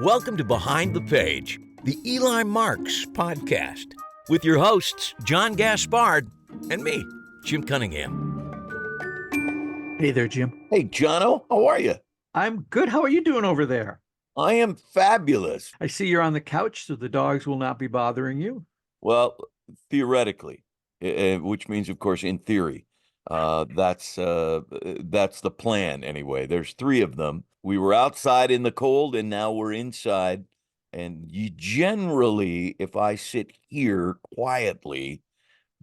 Welcome to Behind the Page, the Eli Marks podcast, with your hosts, John Gaspard and me, Jim Cunningham. Hey there, Jim. Hey, Jono, how are you? I'm good. How are you doing over there? I am fabulous. I see you're on the couch, so the dogs will not be bothering you. Well, theoretically, which means, of course, in theory, that's the plan anyway. There's three of them. We were outside in the cold, and now we're inside. And you generally, if I sit here quietly,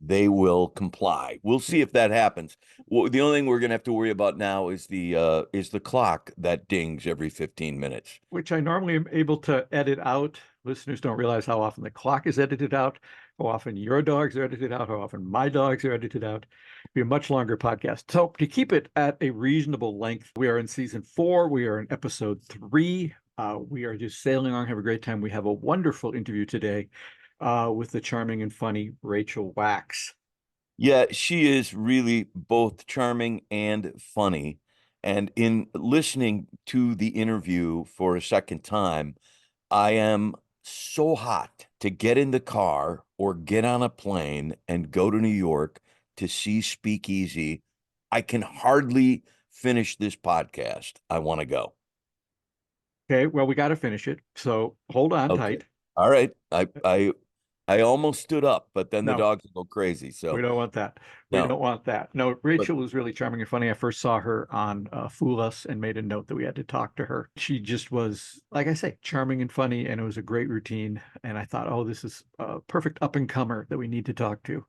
they will comply. We'll see if that happens. Well, the only thing we're going to have to worry about now is the clock that dings every 15 minutes. Which I normally am able to edit out. Listeners don't realize how often the clock is edited out, how often your dogs are edited out, how often my dogs are edited out. It'll be a much longer podcast. So to keep it at a reasonable length, we are in season 4. We are in episode 3. We are just sailing along, have a great time. We have a wonderful interview today with the charming and funny Rachel Wax. Yeah, she is really both charming and funny. And in listening to the interview for a second time, I am so hot to get in the car or get on a plane and go to New York to see Speakeasy. I can hardly finish this podcast. I want to go. Okay, well, we got to finish it. So hold on Okay. tight. All right. I almost stood up, but then the No. dogs will go crazy. So We don't want that. We No. don't want that. No, Rachel was really charming and funny. I first saw her on Fool Us and made a note that we had to talk to her. She just was, like I say, charming and funny, and it was a great routine. And I thought, oh, this is a perfect up-and-comer that we need to talk to.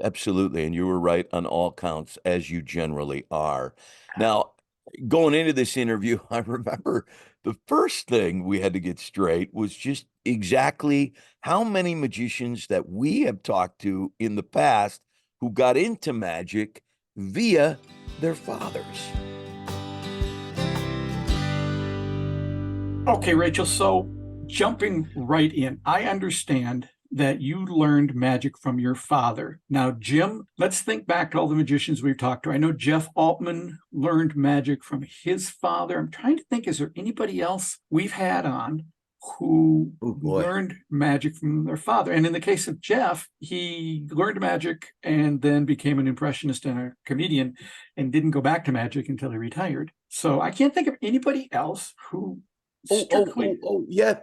Absolutely. And you were right on all counts, as you generally are. Now, going into this interview, I remember the first thing we had to get straight was just exactly how many magicians that we have talked to in the past who got into magic via their fathers. Okay, Rachel, so jumping right in, I understand that you learned magic from your father. Now, Jim, let's think back to all the magicians we've talked to. I know Jeff Altman learned magic from his father. I'm trying to think, is there anybody else we've had on who learned magic from their father? And in the case of Jeff, he learned magic and then became an impressionist and a comedian and didn't go back to magic until he retired. So I can't think of anybody else who strictly... Yeah,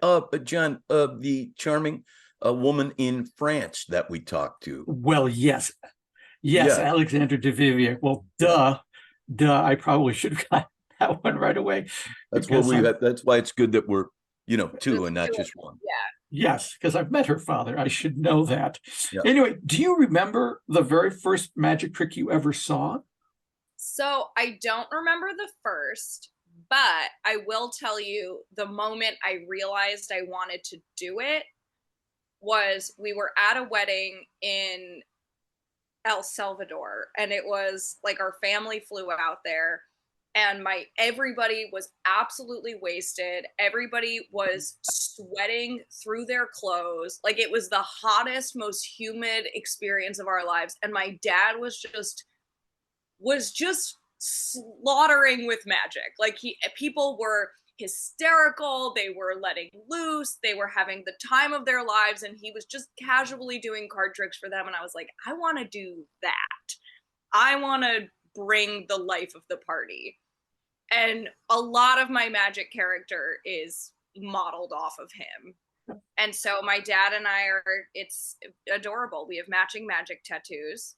John, the charming woman in France that we talked to. Well, yes, Yeah. Alexandre de Vivier. Well, duh. I probably should have got that one right away. That's what that's why it's good that we're, two and not just one. Yes, because I've met her father. I should know that. Yeah. Anyway, do you remember the very first magic trick you ever saw? So I don't remember the first, but I will tell you the moment I realized I wanted to do it was we were at a wedding in El Salvador, and it was like our family flew out there, and everybody was absolutely wasted. Everybody was sweating through their clothes. Like, it was the hottest, most humid experience of our lives. And my dad was just slaughtering with magic. Like, people were hysterical, they were letting loose, they were having the time of their lives, and he was just casually doing card tricks for them. And I was like, I want to do that. I want to bring the life of the party. And a lot of my magic character is modeled off of him. And so my dad and I it's adorable. We have matching magic tattoos,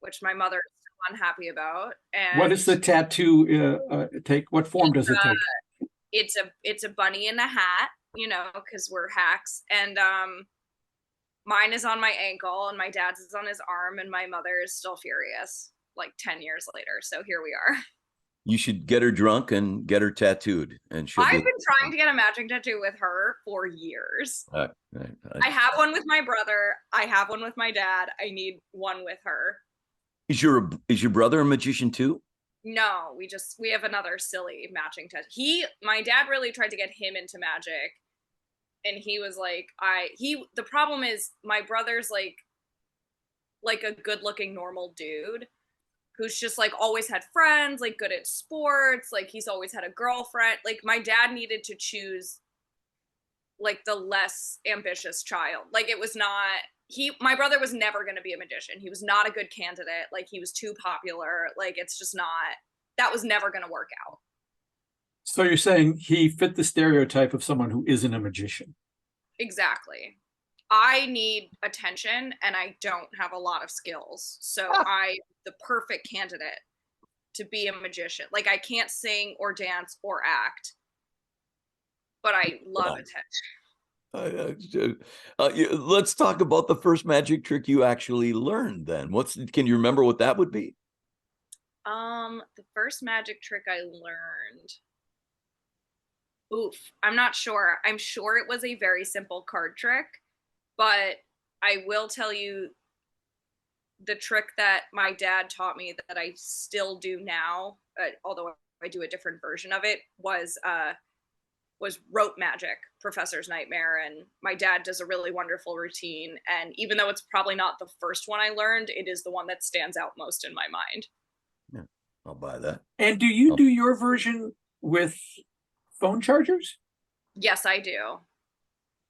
which my mother is still unhappy about. And what does the tattoo take? What form does it take? It's a bunny in a hat, because we're hacks. And mine is on my ankle, and my dad's is on his arm, and my mother is still furious, like 10 years later. So here we are. You should get her drunk and get her tattooed, and I've been trying to get a magic tattoo with her for years. I have one with my brother. I have one with my dad. I need one with her. Is your brother a magician too? No, we have another silly matching tattoo. My dad really tried to get him into magic, and he was like, the problem is my brother's like a good-looking normal dude who's just like always had friends, like good at sports, like he's always had a girlfriend. Like, my dad needed to choose like the less ambitious child. Like it was not my brother was never going to be a magician. He was not a good candidate. Like he was too popular. Like it's just not, that was never going to work out. So you're saying he fit the stereotype of someone who isn't a magician. Exactly. I need attention and I don't have a lot of skills. So the perfect candidate to be a magician. Like I can't sing or dance or act, but I love attention. Let's talk about the first magic trick you actually learned then. Can you remember what that would be? The first magic trick I learned. Oof, I'm not sure. I'm sure it was a very simple card trick, but I will tell you the trick that my dad taught me that I still do now, although I do a different version of it, was rope magic, Professor's Nightmare. And my dad does a really wonderful routine. And even though it's probably not the first one I learned, it is the one that stands out most in my mind. Yeah, I'll buy that. And do you do your version with phone chargers? Yes, I do.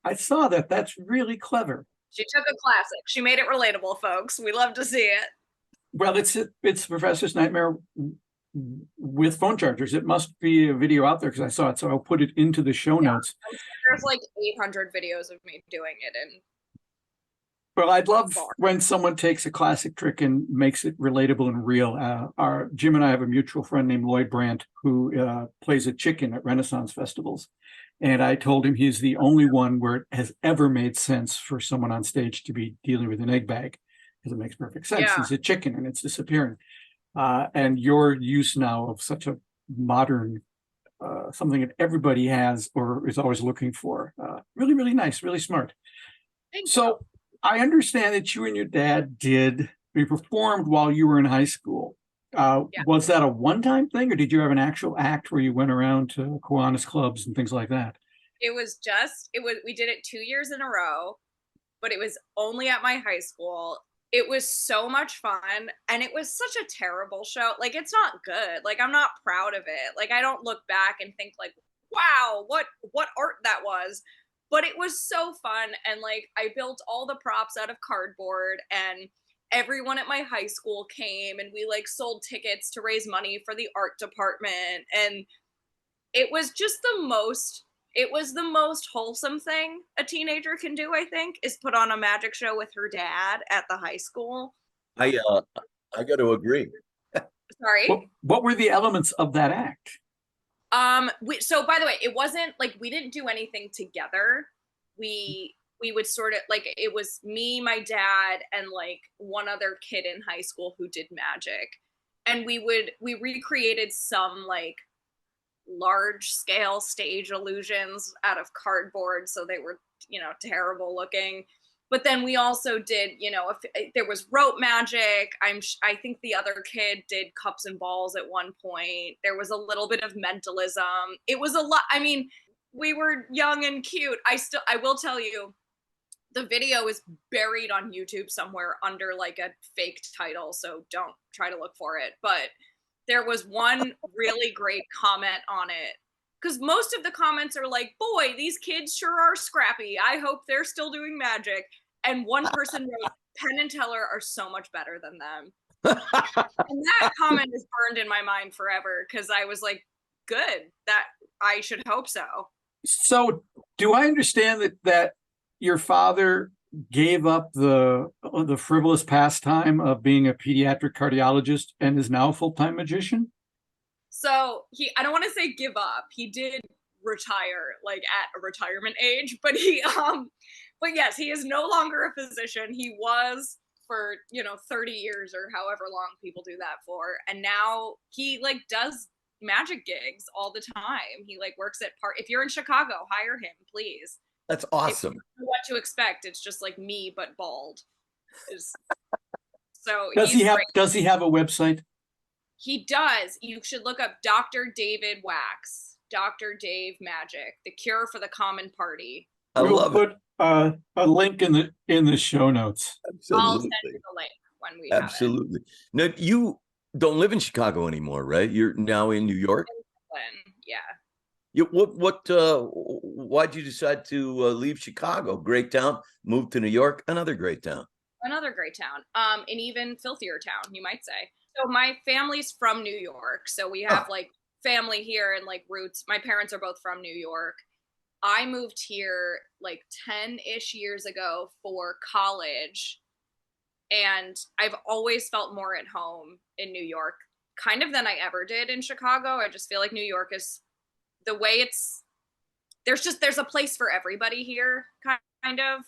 I saw that. That's really clever. She took a classic. She made it relatable, folks. We love to see it. Well, it's Professor's Nightmare with phone chargers. It must be a video out there because I saw it, so I'll put it into the show notes. There's like 800 videos of me doing it, and well, I'd love when someone takes a classic trick and makes it relatable and real. Our Jim and I have a mutual friend named Lloyd Brandt who plays a chicken at Renaissance festivals. And I told him he's the only one where it has ever made sense for someone on stage to be dealing with an egg bag, because it makes perfect sense. Yeah. He's a chicken and it's disappearing. And your use now of such a modern, something that everybody has or is always looking for, really, really nice, really smart. So I understand that you and your dad performed while you were in high school. Was that a one-time thing, or did you have an actual act where you went around to Kiwanis clubs and things like that? We did it 2 years in a row, but it was only at my high school. It was so much fun, and it was such a terrible show. Like, it's not good. Like, I'm not proud of it. Like, I don't look back and think like, wow, what art that was. But it was so fun, and like I built all the props out of cardboard, and everyone at my high school came, and we like sold tickets to raise money for the art department, and it was just the most wholesome thing a teenager can do, I think, is put on a magic show with her dad at the high school. I got to agree. Sorry. What were the elements of that act? So by the way, it wasn't like we didn't do anything together. We would sort of like, it was me, my dad, and like one other kid in high school who did magic. And we recreated some like large scale stage illusions out of cardboard. So they were, terrible looking. But then we also did, if there was rope magic. I think the other kid did cups and balls at one point. There was a little bit of mentalism. It was a lot. I mean, we were young and cute. I will tell you, the video is buried on YouTube somewhere under like a fake title. So don't try to look for it. But there was one really great comment on it. Because most of the comments are like, boy, these kids sure are scrappy. I hope they're still doing magic. And one person wrote, Penn and Teller are so much better than them. And that comment is burned in my mind forever, because I was like, good, that I should hope so. So do I understand that your father gave up the frivolous pastime of being a pediatric cardiologist and is now a full-time magician? So I don't want to say give up. He did retire like at a retirement age, but but yes, he is no longer a physician. He was for, 30 years or however long people do that for. And now he like does magic gigs all the time. He like works at if you're in Chicago, hire him, please. That's awesome. If you know what to expect. It's just like me, but bald. So does he have a website? He does. You should look up Dr. David Wax, Dr. Dave Magic, the cure for the common party. We'll put a link in the show notes. Absolutely. I'll send you the link when we Absolutely. Now, you don't live in Chicago anymore, right? You're now in New York? Yeah. Why'd you decide to leave Chicago? Great town, move to New York, another great town. Another great town, an even filthier town, you might say. So my family's from New York, so we have like family here and like roots. My parents are both from New York. I moved here like 10-ish years ago for college, and I've always felt more at home in New York, kind of than I ever did in Chicago. I just feel like New York is the way there's a place for everybody here, kind of.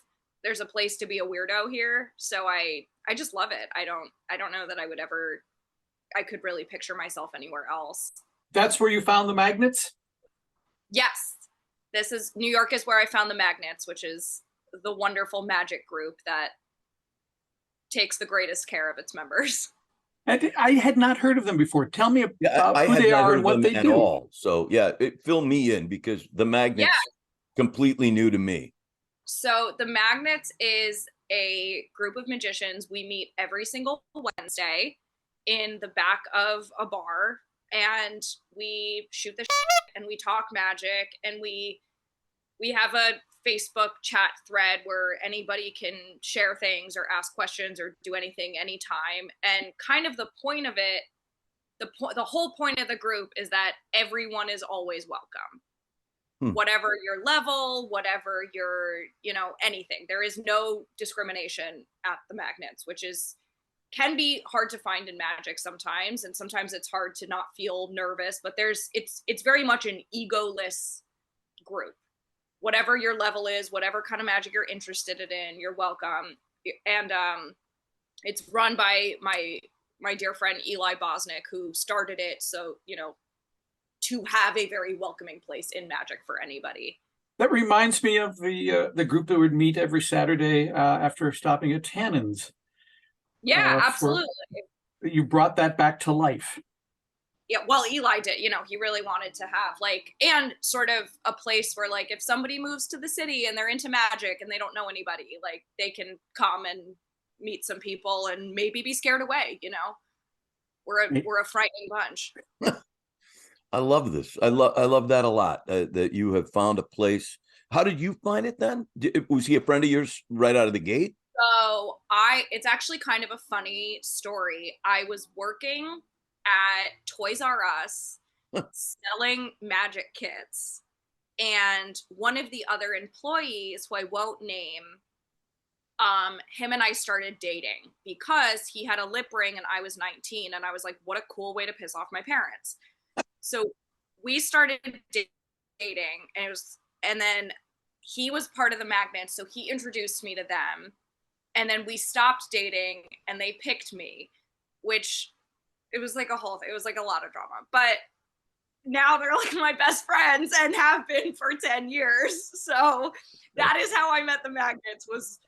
There's a place to be a weirdo here. So I just love it. I don't know that I could really picture myself anywhere else. That's where you found the Magnets? Yes. New York is where I found the Magnets, which is the wonderful magic group that takes the greatest care of its members. I had not heard of them before. Tell me about I who had they not are heard and of what them they at do. all. So yeah, fill me in because the Magnets completely new to me. So the Magnets is a group of magicians. We meet every single Wednesday in the back of a bar, and we shoot the shit and we talk magic, and we have a Facebook chat thread where anybody can share things or ask questions or do anything anytime. And kind of the point of it, the whole point of the group is that everyone is always welcome. Whatever your level, whatever your, anything. There is no discrimination at the Magnets, which can be hard to find in magic sometimes, and sometimes it's hard to not feel nervous, but it's very much an egoless group. Whatever your level is, whatever kind of magic you're interested in, you're welcome. And it's run by my dear friend Eli Bosnick, who started it. So, to have a very welcoming place in magic for anybody. That reminds me of the group that would meet every Saturday after stopping at Tannen's. Yeah, absolutely. You brought that back to life. Yeah, well, Eli did, he really wanted to have and sort of a place where if somebody moves to the city and they're into magic and they don't know anybody, they can come and meet some people and maybe be scared away, We're a frightening bunch. I love this. I love that a lot, that you have found a place. How did you find it then? Was he a friend of yours right out of the gate? So it's actually kind of a funny story. I was working at Toys R Us selling magic kits, and one of the other employees, who I won't name, him and I started dating because he had a lip ring and I was 19, and I was like, what a cool way to piss off my parents. So we started dating, and then he was part of the Magnets, so he introduced me to them, and then we stopped dating and they picked me, which it was like a lot of drama, but now they're like my best friends and have been for 10 years. So that is how I met the Magnets, was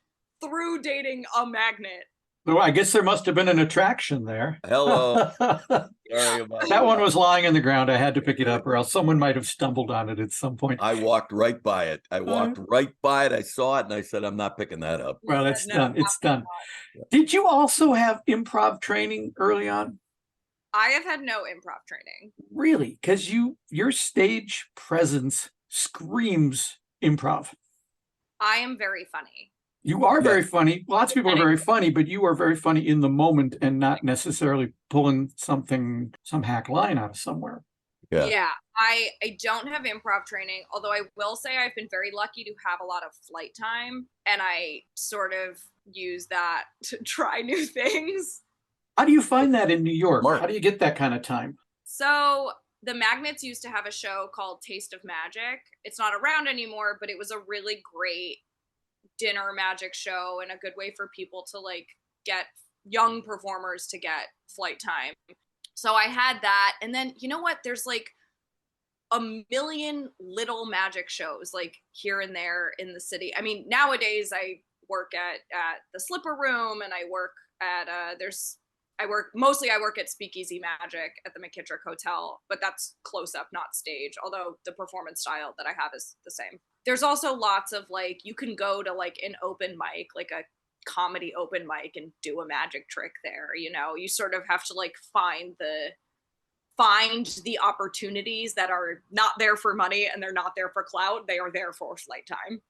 through dating a magnet. So I guess there must have been an attraction there. Hello. Sorry about That one was lying in the ground. I had to pick it up, or else someone might have stumbled on it at some point. I walked right by it. I saw it, and I said, I'm not picking that up. Well, it's done. It's done. Did you also have improv training early on? I have had no improv training. Really? Because your stage presence screams improv. I am very funny. You are very funny. Lots of people are very funny, but you are very funny in the moment and not necessarily pulling some hack line out of somewhere. Yeah. I don't have improv training, although I will say I've been very lucky to have a lot of flight time, and I sort of use that to try new things. How do you find that in New York? How do you get that kind of time? So the Magnets used to have a show called Taste of Magic. It's not around anymore, but it was a really great dinner magic show and a good way for people to get young performers to get flight time. So I had that. And then, you know what? There's a million little magic shows here and there in the city. I mean, nowadays I work at the Slipper Room, and I work at I work at Speakeasy Magic at the McKittrick Hotel, but that's close up, not stage, although the performance style that I have is the same. There's also lots of you can go to an open mic, a comedy open mic, and do a magic trick there. You sort of have to find find the opportunities that are not there for money and they're not there for clout. They are there for flight time.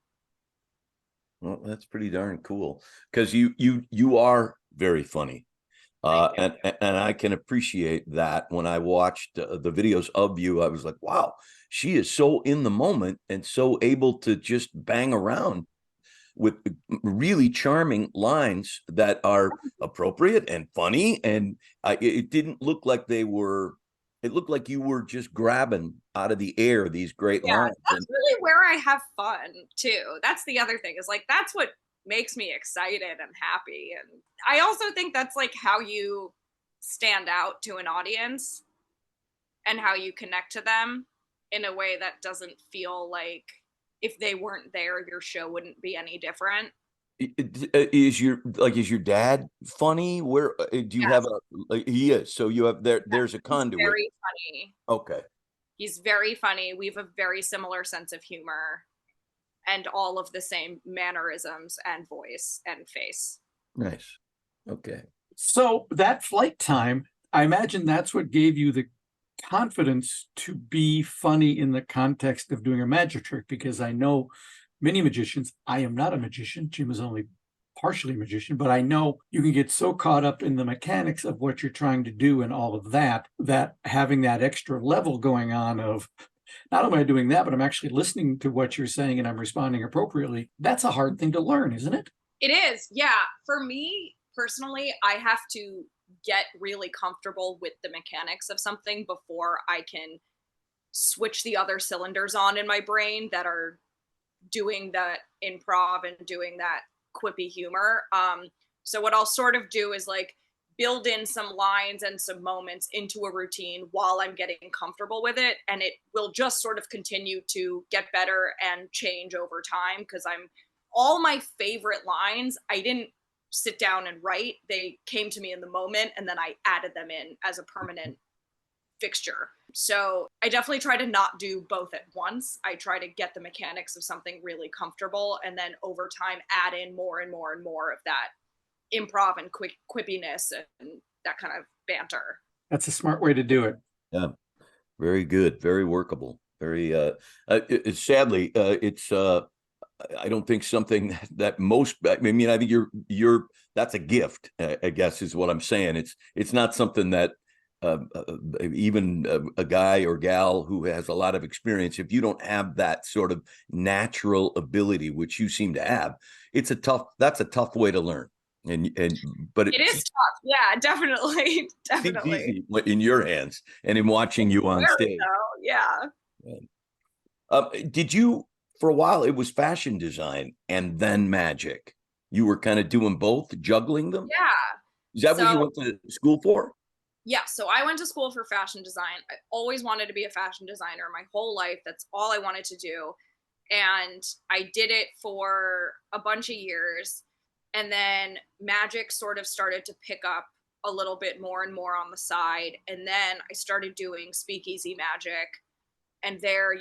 Well, that's pretty darn cool, because you are very funny. And I can appreciate that. When I watched the videos of you, I was like, wow, she is so in the moment and so able to just bang around with really charming lines that are appropriate and funny. And it didn't look like it looked like you were just grabbing out of the air these great lines. That's really where I have fun too. That's the other thing, is like, that's what makes me excited and happy. And I also think that's like how you stand out to an audience and how you connect to them in a way that doesn't feel like if they weren't there, your show wouldn't be any different. Is your dad funny? Where do you have he is, so you have there's a conduit. Very funny. Okay. He's very funny. We have a very similar sense of humor and all of the same mannerisms and voice and face. Nice. Okay. So that flight time, I imagine that's what gave you the confidence to be funny in the context of doing a magic trick, because I know many magicians. I am not a magician. Jim is only partially a magician, but I know you can get so caught up in the mechanics of what you're trying to do and all of that, that having that extra level going on of not only am I doing that, but I'm actually listening to what you're saying and I'm responding appropriately. That's a hard thing to learn, isn't it? It is. Yeah. For me personally, I have to get really comfortable with the mechanics of something before I can switch the other cylinders on in my brain that are doing that improv and doing that quippy humor. So what I'll sort of do is like build in some lines and some moments into a routine while I'm getting comfortable with it. And it will just sort of continue to get better and change over time, because all my favorite lines, I didn't sit down and write. They came to me in the moment and then I added them in as a permanent fixture. So I definitely try to not do both at once. I try to get the mechanics of something really comfortable and then over time add in more and more and more of that improv and quippiness and that kind of banter. That's a smart way to do it. Yeah. Very good. Very workable. Very sadly, it's I don't think something that most, I mean, I think you're that's a gift, I guess is what I'm saying. It's not something that even a guy or gal who has a lot of experience, if you don't have that sort of natural ability, which you seem to have, that's a tough way to learn. But it is tough. Yeah, definitely. Easy in your hands and in watching you on stage. Yeah. Did you, for a while, it was fashion design and then magic. You were kind of doing both, juggling them? Yeah. Is that what you went to school for? Yeah, so I went to school for fashion design. I always wanted to be a fashion designer my whole life. That's all I wanted to do. And I did it for a bunch of years. And then magic sort of started to pick up a little bit more and more on the side. And then I started doing speakeasy magic. And there,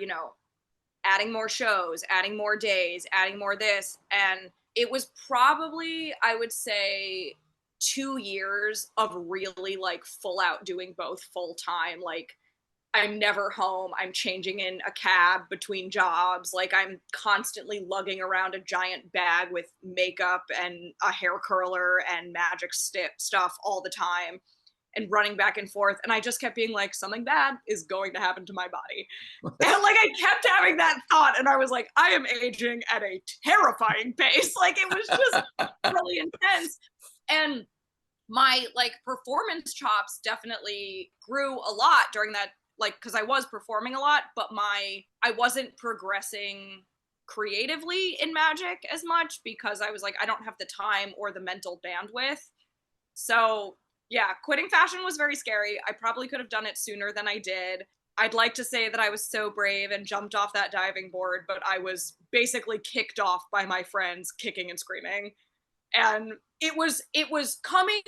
adding more shows, adding more days, adding more this. And it was probably, I would say, 2 years of really like full out doing both full time. Like I'm never home. I'm changing in a cab between jobs. Like I'm constantly lugging around a giant bag with makeup and a hair curler and magic stuff all the time and running back and forth. And I just kept being like, something bad is going to happen to my body. And like, I kept having that thought. And I was like, I am aging at a terrifying pace. Like it was just really intense. And my like performance chops definitely grew a lot during that, like, because I was performing a lot, but I wasn't progressing creatively in magic as much because I was like, I don't have the time or the mental bandwidth. So yeah, quitting fashion was very scary. I probably could have done it sooner than I did. I'd like to say that I was so brave and jumped off that diving board, but I was basically kicked off by my friends kicking and screaming. And it was coming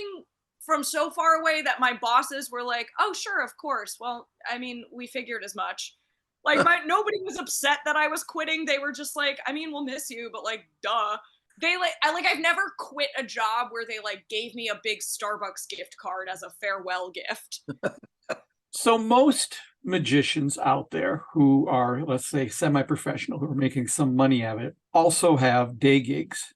from so far away that my bosses were like, oh, sure, of course. Well, I mean, we figured as much. Like nobody was upset that I was quitting. They were just like, I mean, we'll miss you, but like, duh. I've never quit a job where they like gave me a big Starbucks gift card as a farewell gift. So most magicians out there who are, let's say, semi-professional, who are making some money of it, also have day gigs.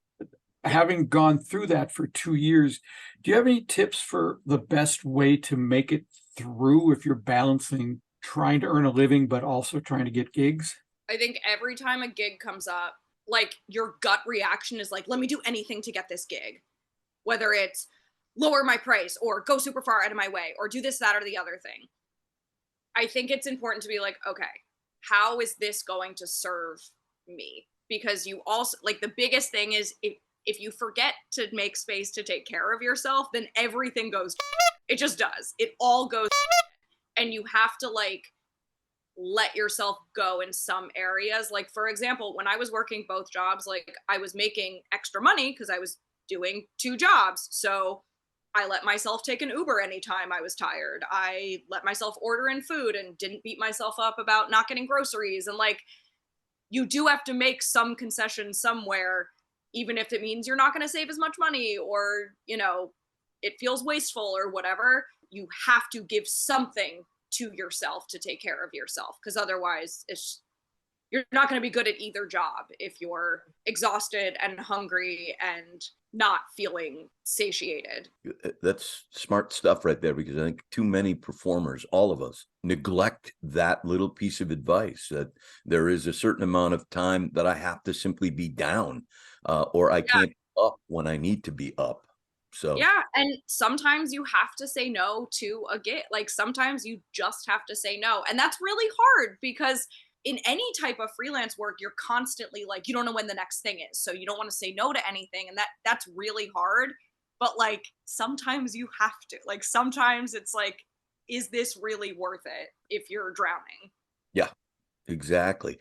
Having gone through that for 2 years, do you have any tips for the best way to make it through if you're balancing trying to earn a living, but also trying to get gigs? I think every time a gig comes up, like your gut reaction is like, let me do anything to get this gig, whether it's lower my price or go super far out of my way or do this, that, or the other thing. I think it's important to be like, okay, how is this going to serve me? Because you also, like, the biggest thing is if you forget to make space to take care of yourself, then everything goes, it just does. It all goes, and you have to like let yourself go in some areas. Like, for example, when I was working both jobs, like I was making extra money because I was doing 2 jobs. So I let myself take an Uber anytime I was tired. I let myself order in food and didn't beat myself up about not getting groceries. And like, you do have to make some concessions somewhere, even if it means you're not going to save as much money or, it feels wasteful or whatever. You have to give something to yourself to take care of yourself, because otherwise you're not going to be good at either job if you're exhausted and hungry and not feeling satiated. That's smart stuff right there, because I think too many performers, all of us, neglect that little piece of advice, that there is a certain amount of time that I have to simply be down, or I can't be up when I need to be up. So yeah, and sometimes you have to say no to a gig. Like sometimes you just have to say no, and that's really hard because in any type of freelance work, you're constantly like, you don't know when the next thing is, so you don't want to say no to anything, and that's really hard. But like sometimes you have to. Like sometimes it's like, is this really worth it if you're drowning? yeah, exactly.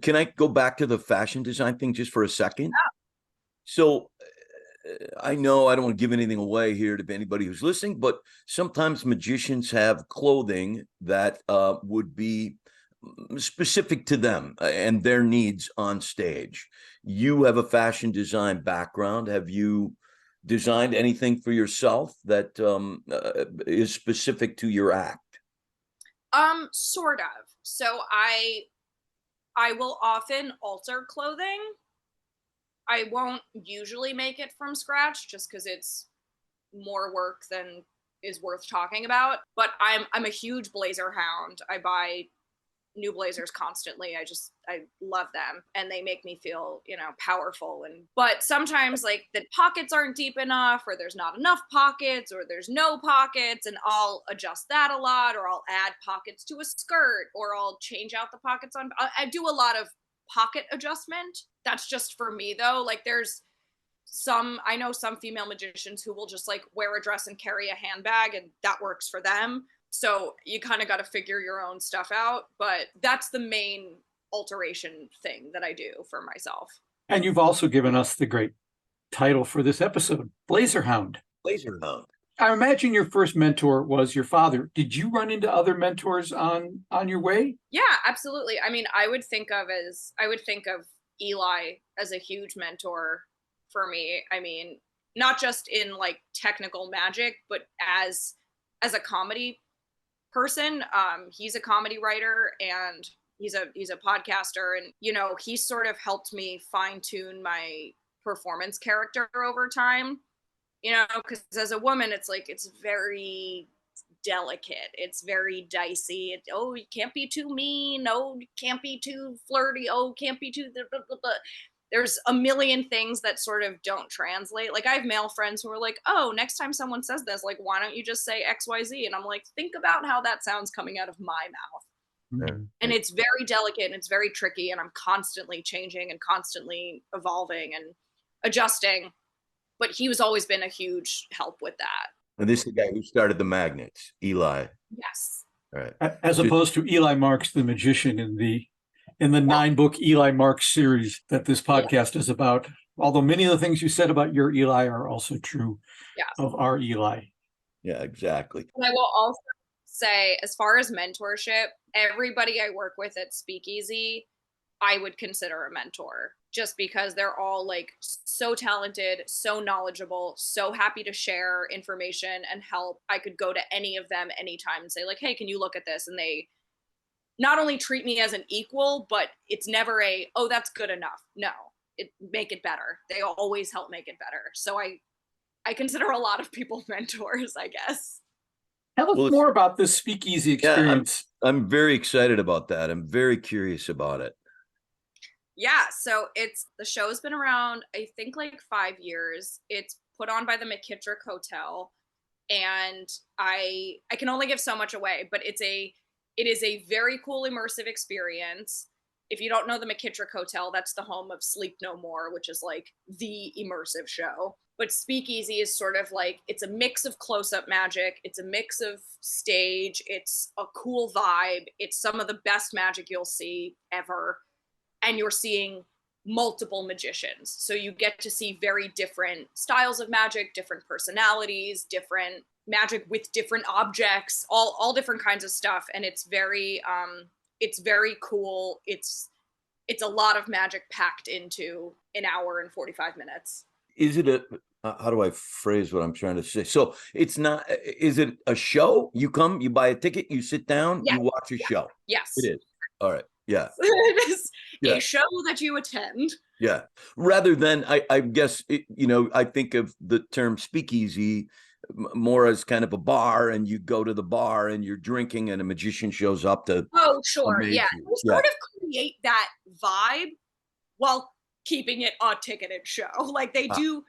Can I go back to the fashion design thing just for a second? Yeah. So I know I don't want to give anything away here to anybody who's listening, but sometimes magicians have clothing that would be specific to them and their needs on stage. You have a fashion design background. Have you designed anything for yourself that is specific to your act? Sort of. So I will often alter clothing. I won't usually make it from scratch just because it's more work than is worth talking about. But I'm a huge blazer hound. I buy new blazers constantly. I love them, and they make me feel, powerful. But sometimes like the pockets aren't deep enough, or there's not enough pockets, or there's no pockets, and I'll adjust that a lot, or I'll add pockets to a skirt, or I'll change out the pockets on. I do a lot of pocket adjustment. That's just for me though. Like I know some female magicians who will just like wear a dress and carry a handbag, and that works for them. So you kind of got to figure your own stuff out, but that's the main alteration thing that I do for myself. And you've also given us the great title for this episode, Blazer Hound. Blazer hound. I imagine your first mentor was your father. Did you run into other mentors on your way? Yeah, absolutely. I mean, I would think of Eli as a huge mentor for me. I mean, not just in like technical magic, but as a comedy person. He's a comedy writer and he's a podcaster, and he sort of helped me fine tune my performance character over time. Because as a woman, it's like it's very delicate. It's very dicey. You can't be too mean. No, you can't be too flirty. Oh, can't be too. Blah, blah, blah. There's a million things that sort of don't translate. Like I have male friends who are like, oh, next time someone says this, like, why don't you just say XYZ? And I'm like, think about how that sounds coming out of my mouth. Mm-hmm. And it's very delicate and it's very tricky. And I'm constantly changing and constantly evolving and adjusting. But he's always been a huge help with that. And this is the guy who started the magnets, Eli. Yes. All right. As opposed to Eli Marks, the magician in the 9-book Eli Marks series that this podcast is about. Although many of the things you said about your Eli are also true of our Eli. Yeah, exactly. And I will also say, as far as mentorship, everybody I work with at Speakeasy I would consider a mentor, just because they're all like so talented, so knowledgeable, so happy to share information and help. I could go to any of them anytime and say like, hey, can you look at this? And they not only treat me as an equal, but it's never a, oh, that's good enough. No, make it better. They always help make it better. So I consider a lot of people mentors, I guess. Tell us more about this speakeasy experience. I'm very excited about that. I'm very curious about it. Yeah, so the show's been around, I think, like 5 years. It's put on by the McKittrick Hotel, and I can only give so much away, but it is a very cool immersive experience. If you don't know the McKittrick Hotel, that's the home of Sleep No More, which is like the immersive show. But Speakeasy is sort of like, it's a mix of close-up magic, it's a mix of stage, it's a cool vibe, it's some of the best magic you'll see ever. And you're seeing multiple magicians. So you get to see very different styles of magic, different personalities, different magic with different objects, all different kinds of stuff. And it's very cool. It's a lot of magic packed into an hour and 45 minutes. Is it how do I phrase what I'm trying to say? So it's not, is it a show? You come, you buy a ticket, you sit down, you watch a show. Yes. It is. All right. Yeah. It is a show that you attend. Yeah. Rather than, I guess, I think of the term speakeasy more as kind of a bar, and you go to the bar and you're drinking and a magician shows up to. Oh, sure. Yeah. They sort of create that vibe while keeping it a ticketed show. Like they do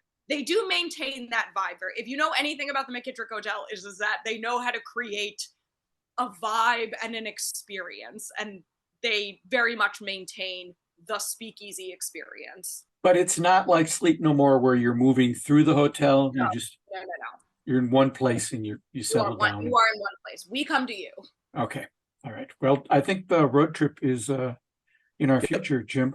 maintain that vibe. If you know anything about the McKittrick Hotel, is that they know how to create a vibe and an experience, and they very much maintain the speakeasy experience. But it's not like Sleep No More where you're moving through the hotel. No. You're in one place and you settle down. You are in one place. We come to you. Okay. All right. Well, I think the road trip is in our future, Jim.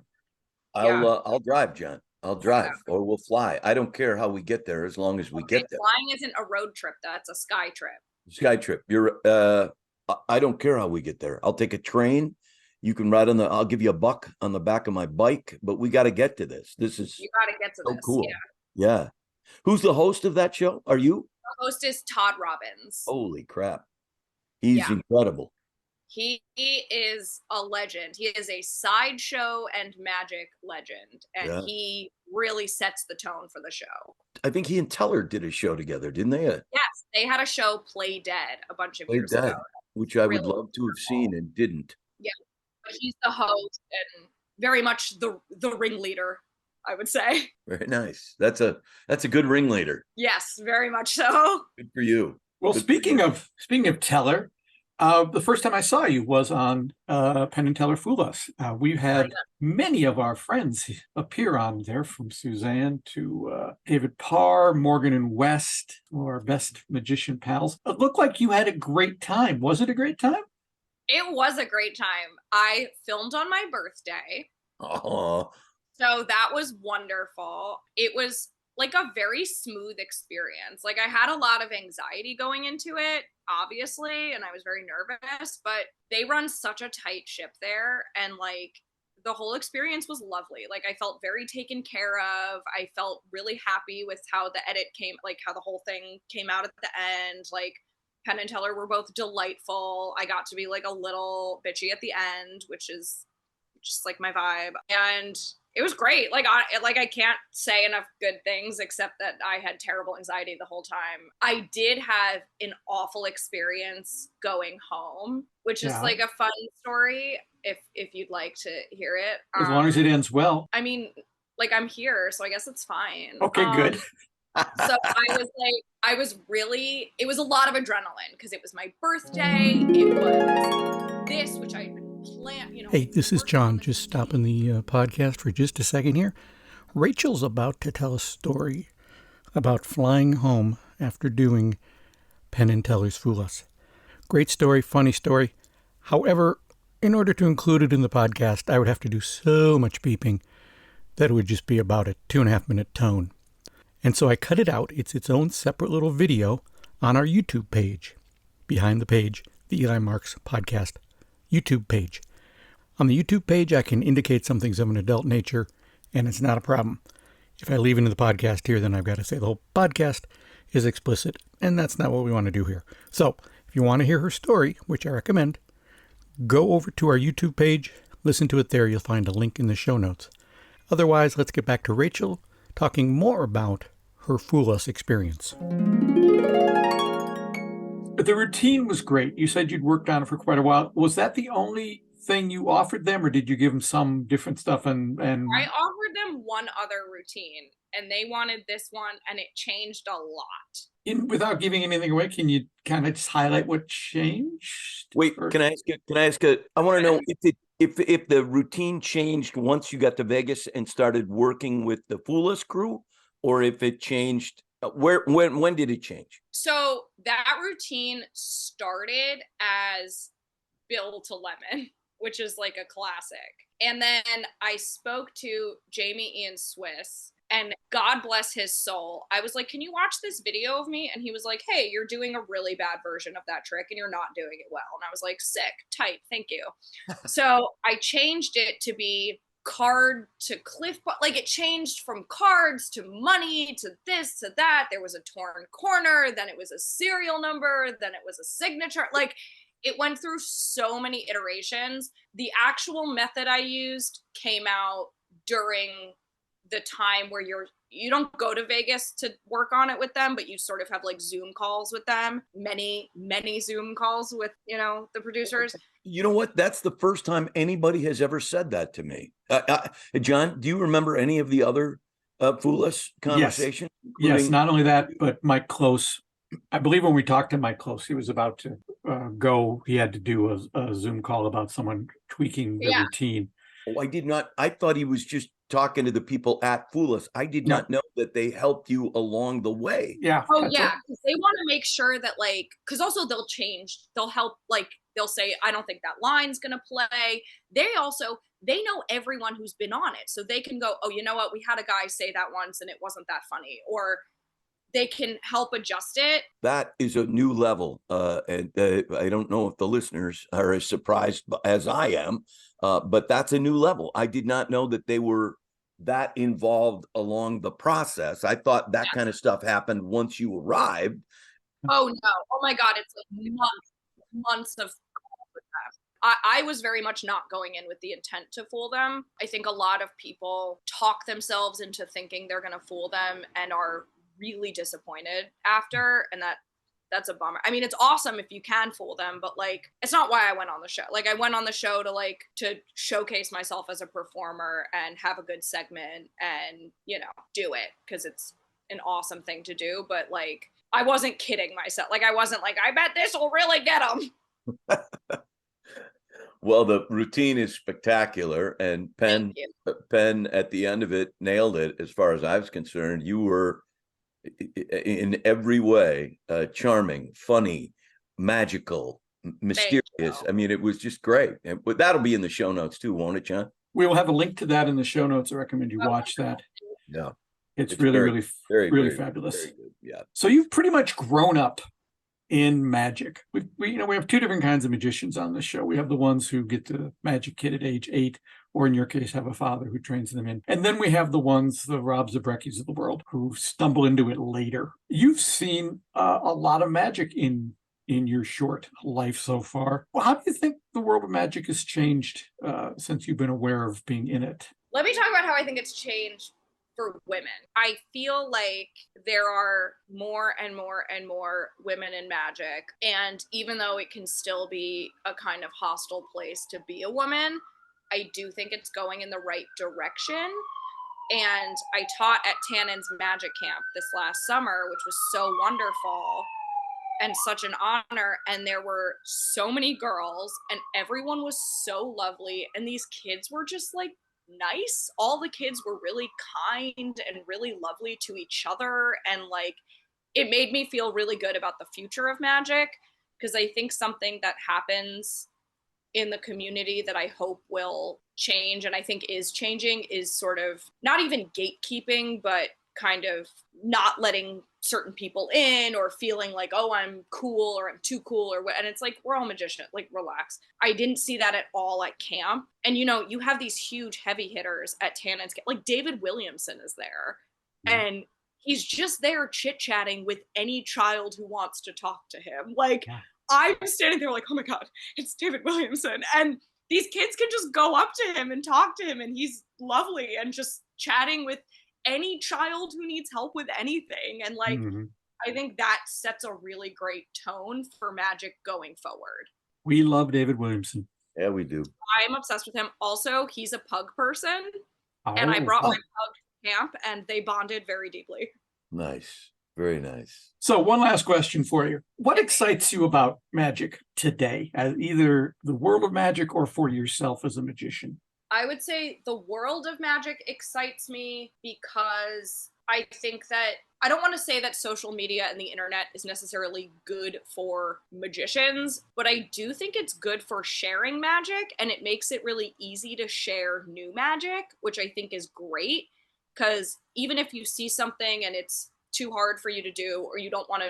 I'll drive, John. I'll drive, or we'll fly. I don't care how we get there, as long as we get there. Flying isn't a road trip. That's a sky trip. Sky trip. I don't care how we get there. I'll take a train. You can ride I'll give you $1 on the back of my bike, but we got to get to this. You got to get to so this. Cool. Yeah. Who's the host of that show? Are you? The host is Todd Robbins. Holy crap. He's incredible. He is a legend. He is a sideshow and magic legend, and he really sets the tone for the show. I think he and Teller did a show together, didn't they? Yes, they had a show, Play Dead, a bunch of years ago. Which I would love to have seen and didn't. Yeah, but he's the host and very much the ringleader, I would say. Very nice. That's a good ringleader. Yes, very much so. Good for you. Well, speaking of Teller, the first time I saw you was on Penn and Teller Fool Us. We've had many of our friends appear on there, from Suzanne to David Parr, Morgan and West, our best magician pals. It looked like you had a great time. Was it a great time? It was a great time. I filmed on my birthday. Oh. So that was wonderful. It was like a very smooth experience. Like I had a lot of anxiety going into it, obviously, and I was very nervous, but they run such a tight ship there, and like the whole experience was lovely. Like I felt very taken care of. I felt really happy with how the edit came, like how the whole thing came out at the end. Like Penn and Teller were both delightful. I got to be like a little bitchy at the end, which is just like my vibe. And it was great. Like I can't say enough good things, except that I had terrible anxiety the whole time. I did have an awful experience going home, which is like a fun story if you'd like to hear it. As long as it ends well. I mean, like I'm here, so I guess it's fine. Okay, good. So it was a lot of adrenaline because it was my birthday. It was this, which I planned, Hey, this is John, just stopping the podcast for just a second here. Rachel's about to tell a story about flying home after doing Penn and Teller's Fool Us. Great story, funny story. However, in order to include it in the podcast, I would have to do so much beeping that it would just be about a 2.5-minute tone. And so I cut it out. It's its own separate little video on our YouTube page. Behind the page, the Eli Marks Podcast YouTube page. On the YouTube page, I can indicate something's of an adult nature, and it's not a problem. If I leave into the podcast here, then I've got to say the whole podcast is explicit, and that's not what we want to do here. So, if you want to hear her story, which I recommend, go over to our YouTube page, listen to it there. You'll find a link in the show notes. Otherwise, let's get back to Rachel talking more about her Fool Us experience. But the routine was great. You said you'd worked on it for quite a while. Was that the only thing you offered them, or did you give them some different stuff? And I offered them one other routine, and they wanted this one, and it changed a lot. Without giving anything away, can you kind of just highlight what changed? Wait, can I ask you? I want to know if the routine changed once you got to Vegas and started working with the Fool Us crew, or if it changed. When did it change? So that routine started as Bill to Lemon, which is like a classic. And then I spoke to Jamie Ian Swiss, and God bless his soul. I was like, can you watch this video of me? And he was like, hey, you're doing a really bad version of that trick and you're not doing it well. And I was like, sick, tight, thank you. So I changed it to be card to cliff, but like it changed from cards to money to this to that. There was a torn corner, then it was a serial number, then it was a signature. Like it went through so many iterations. The actual method I used came out during the time where you don't go to Vegas to work on it with them, but you sort of have like Zoom calls with them, many Zoom calls with, the producers. You know what? That's the first time anybody has ever said that to me. John, do you remember any of the other Fool Us conversations? Yes, not only that, but Mike Close. I believe when we talked to Mike Close, he was about to go. He had to do a Zoom call about someone tweaking the routine. Oh, I did not. I thought he was just talking to the people at Fool Us. I did not know that they helped you along the way. Yeah. Oh, yeah. Because they want to make sure that, like, because also they'll change. They'll help, like, they'll say, I don't think that line's going to play. They know everyone who's been on it. So they can go, oh, you know what? We had a guy say that once and it wasn't that funny. Or they can help adjust it. That is a new level. And I don't know if the listeners are as surprised as I am, but that's a new level. I did not know that they were that involved along the process. I thought that kind of stuff happened once you arrived. Oh, no. Oh, my God. It's like months of calls with them. I was very much not going in with the intent to fool them. I think a lot of people talk themselves into thinking they're going to fool them and are really disappointed after, and that's a bummer. I mean, it's awesome if you can fool them, but like it's not why I went on the show. Like I went on the show to showcase myself as a performer and have a good segment and do it because it's an awesome thing to do. But like I wasn't kidding myself. Like I wasn't like, I bet this will really get them. Well, the routine is spectacular, and Penn at the end of it nailed it. As far as I was concerned, you were in every way charming, funny, magical, mysterious. I mean, it was just great. And that'll be in the show notes too, won't it, John? We will have a link to that in the show notes. I recommend you watch that. Yeah, it's really fabulous. Very good. Yeah. So you've pretty much grown up in magic. We have two different kinds of magicians on this show. We have the ones who get the magic kit at age 8, or in your case, have a father who trains them in. And then we have the ones, the Rob Zabreckis of the world, who stumble into it later. You've seen a lot of magic in your short life so far. Well, how do you think the world of magic has changed since you've been aware of being in it? Let me talk about how I think it's changed for women. I feel like there are more and more and more women in magic. And even though it can still be a kind of hostile place to be a woman, I do think it's going in the right direction. And I taught at Tannen's Magic Camp this last summer, which was so wonderful and such an honor. And there were so many girls and everyone was so lovely. And these kids were just like nice. All the kids were really kind and really lovely to each other. And like, it made me feel really good about the future of magic, because I think something that happens in the community that I hope will change, and I think is changing, is sort of not even gatekeeping, but kind of not letting certain people in or feeling like, oh, I'm cool or I'm too cool or what. And it's like, we're all magicians, like relax. I didn't see that at all at camp. And you have these huge heavy hitters at Tannen's camp. Like David Williamson is there. And he's just there chit-chatting with any child who wants to talk to him. Like I'm standing there like, oh my God, it's David Williamson. And these kids can just go up to him and talk to him, and he's lovely and just chatting with any child who needs help with anything. And like, I think that sets a really great tone for magic going forward. We love David Williamson. Yeah, we do. I'm obsessed with him. Also, he's a pug person, and I brought my pug to camp, and they bonded very deeply. Nice. Very nice. So one last question for you. What excites you about magic today, as either the world of magic or for yourself as a magician? I would say the world of magic excites me because I think that I don't want to say that social media and the internet is necessarily good for magicians, but I do think it's good for sharing magic, and it makes it really easy to share new magic, which I think is great, because even if you see something and it's too hard for you to do, or you don't want to,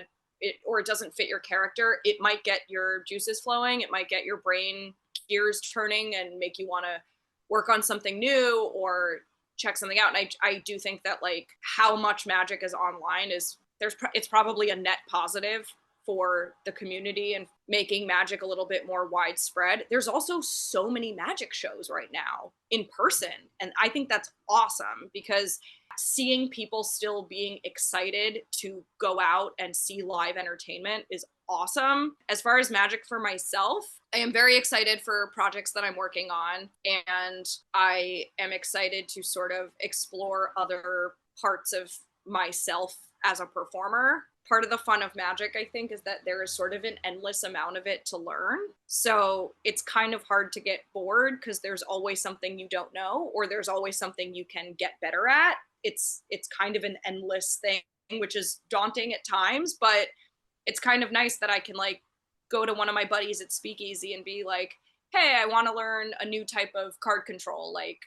or it doesn't fit your character, it might get your juices flowing. It might get your brain gears turning and make you want to work on something new or check something out. And I do think that like how much magic is online it's probably a net positive for the community and making magic a little bit more widespread. There's also so many magic shows right now in person. And I think that's awesome, because seeing people still being excited to go out and see live entertainment is awesome. As far as magic for myself, I am very excited for projects that I'm working on, and I am excited to sort of explore other parts of myself as a performer. Part of the fun of magic, I think, is that there is sort of an endless amount of it to learn. So it's kind of hard to get bored because there's always something you don't know, or there's always something you can get better at. It's kind of an endless thing, which is daunting at times, but it's kind of nice that I can like go to one of my buddies at Speakeasy and be like, hey, I want to learn a new type of card control. Like,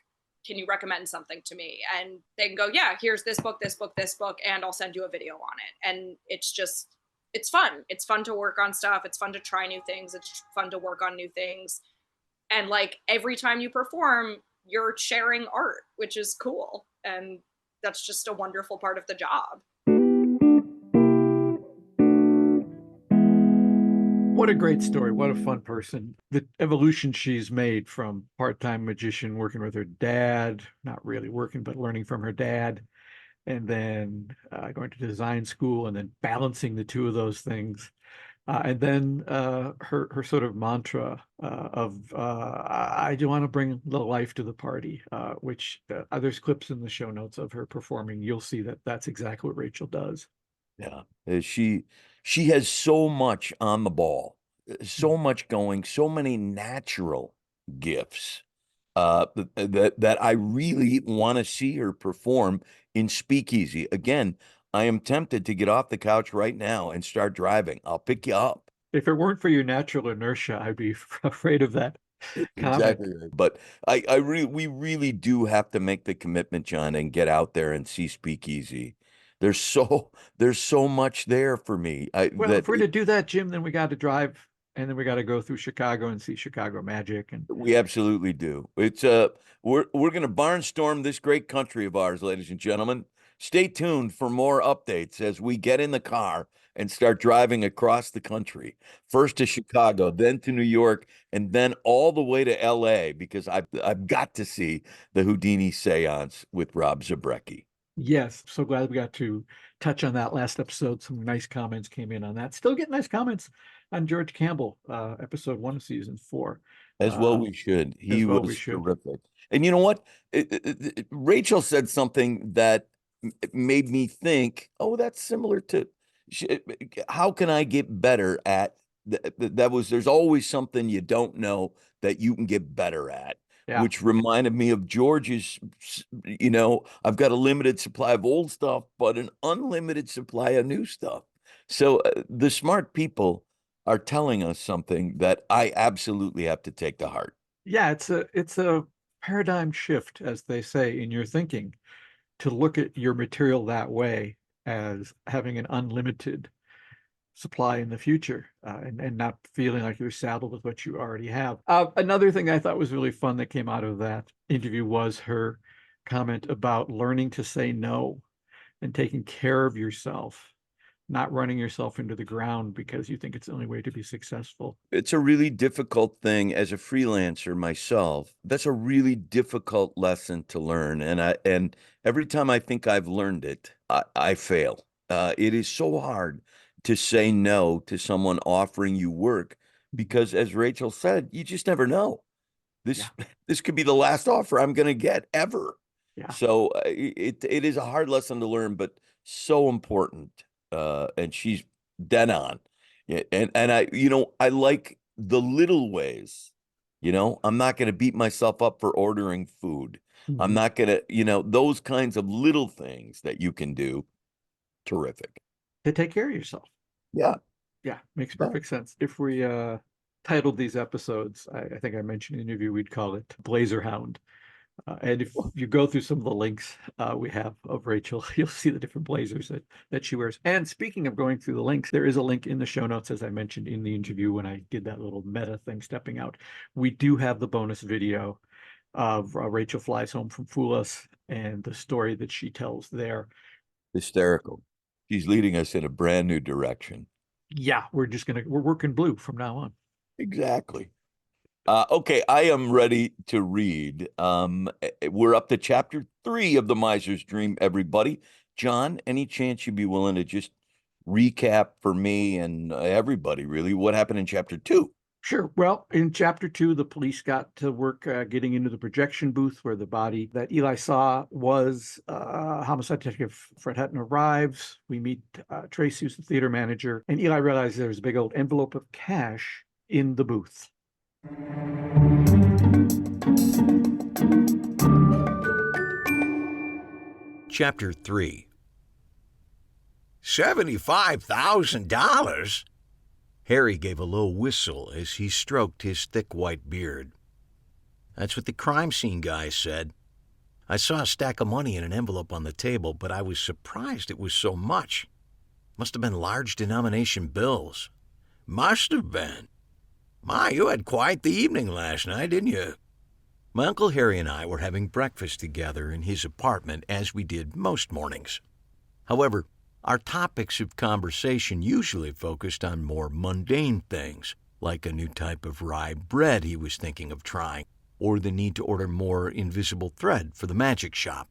can you recommend something to me? And they can go, yeah, here's this book, and I'll send you a video on it. And it's fun. It's fun to work on stuff. It's fun to try new things. It's fun to work on new things. And like every time you perform, you're sharing art, which is cool. And that's just a wonderful part of the job. What a great story. What a fun person. The evolution she's made from part-time magician, working with her dad, not really working, but learning from her dad, and then going to design school, and then balancing the two of those things. And then her sort of mantra of I do want to bring the life to the party, which there's clips in the show notes of her performing. You'll see that that's exactly what Rachel does. Yeah, she has so much on the ball, so much going, so many natural gifts that I really want to see her perform in Speakeasy. Again, I am tempted to get off the couch right now and start driving. I'll pick you up. If it weren't for your natural inertia, I'd be afraid of that comment. Exactly right. But we really do have to make the commitment, John, and get out there and see Speakeasy. There's so much there for me. If we're to do that, Jim, then we got to drive, and then we got to go through Chicago and see Chicago Magic. And we absolutely do. It's we're going to barnstorm this great country of ours, ladies and gentlemen. Stay tuned for more updates as we get in the car and start driving across the country. First to Chicago, then to New York, and then all the way to LA, because I've got to see the Houdini seance with Rob Zabrecki. Yes, so glad we got to touch on that last episode. Some nice comments came in on that. Still get nice comments on George Campbell, episode 1 of season 4. As well we should. He was terrific. And you know what? Rachel said something that made me think, oh, that's similar to how can I get better at there's always something you don't know that you can get better at. Yeah. Which reminded me of George's, I've got a limited supply of old stuff, but an unlimited supply of new stuff. So the smart people are telling us something that I absolutely have to take to heart. Yeah, it's a paradigm shift, as they say, in your thinking. to look at your material that way as having an unlimited supply in the future, and not feeling like you're saddled with what you already have. Another thing I thought was really fun that came out of that interview was her comment about learning to say no and taking care of yourself, not running yourself into the ground because you think it's the only way to be successful. It's a really difficult thing as a freelancer myself. That's a really difficult lesson to learn. And every time I think I've learned it, I fail. It is so hard to say no to someone offering you work because, as Rachel said, you just never know. This could be the last offer I'm going to get ever. Yeah. So it is a hard lesson to learn, but so important. And she's dead on. Yeah, and I like the little ways. I'm not going to beat myself up for ordering food. I'm not going to, those kinds of little things that you can do. Terrific. To take care of yourself. Yeah. Yeah, makes perfect sense. If we titled these episodes, I think I mentioned in the interview, we'd call it Blazer Hound. And if you go through some of the links we have of Rachel, you'll see the different blazers that she wears. And speaking of going through the links, there is a link in the show notes, as I mentioned in the interview when I did that little meta thing stepping out. We do have the bonus video of Rachel flies home from Fool Us and the story that she tells there. Hysterical. She's leading us in a brand new direction. Yeah, we're working blue from now on. Exactly. Okay, I am ready to read. We're up to chapter 3 of The Miser's Dream, everybody. John, any chance you'd be willing to just recap for me and everybody, really, what happened in chapter 2? Sure. Well, in chapter 2, the police got to work getting into the projection booth where the body that Eli saw was. Homicide detective Fred Hutton arrives. We meet Tracy, who's the theater manager, and Eli realizes there's a big old envelope of cash in the booth. Chapter 3. $75,000? Harry gave a low whistle as he stroked his thick white beard. That's what the crime scene guy said. I saw a stack of money in an envelope on the table, but I was surprised it was so much. Must have been large denomination bills. Must have been. My, you had quite the evening last night, didn't you? My Uncle Harry and I were having breakfast together in his apartment, as we did most mornings. However, our topics of conversation usually focused on more mundane things, like a new type of rye bread he was thinking of trying, or the need to order more invisible thread for the magic shop.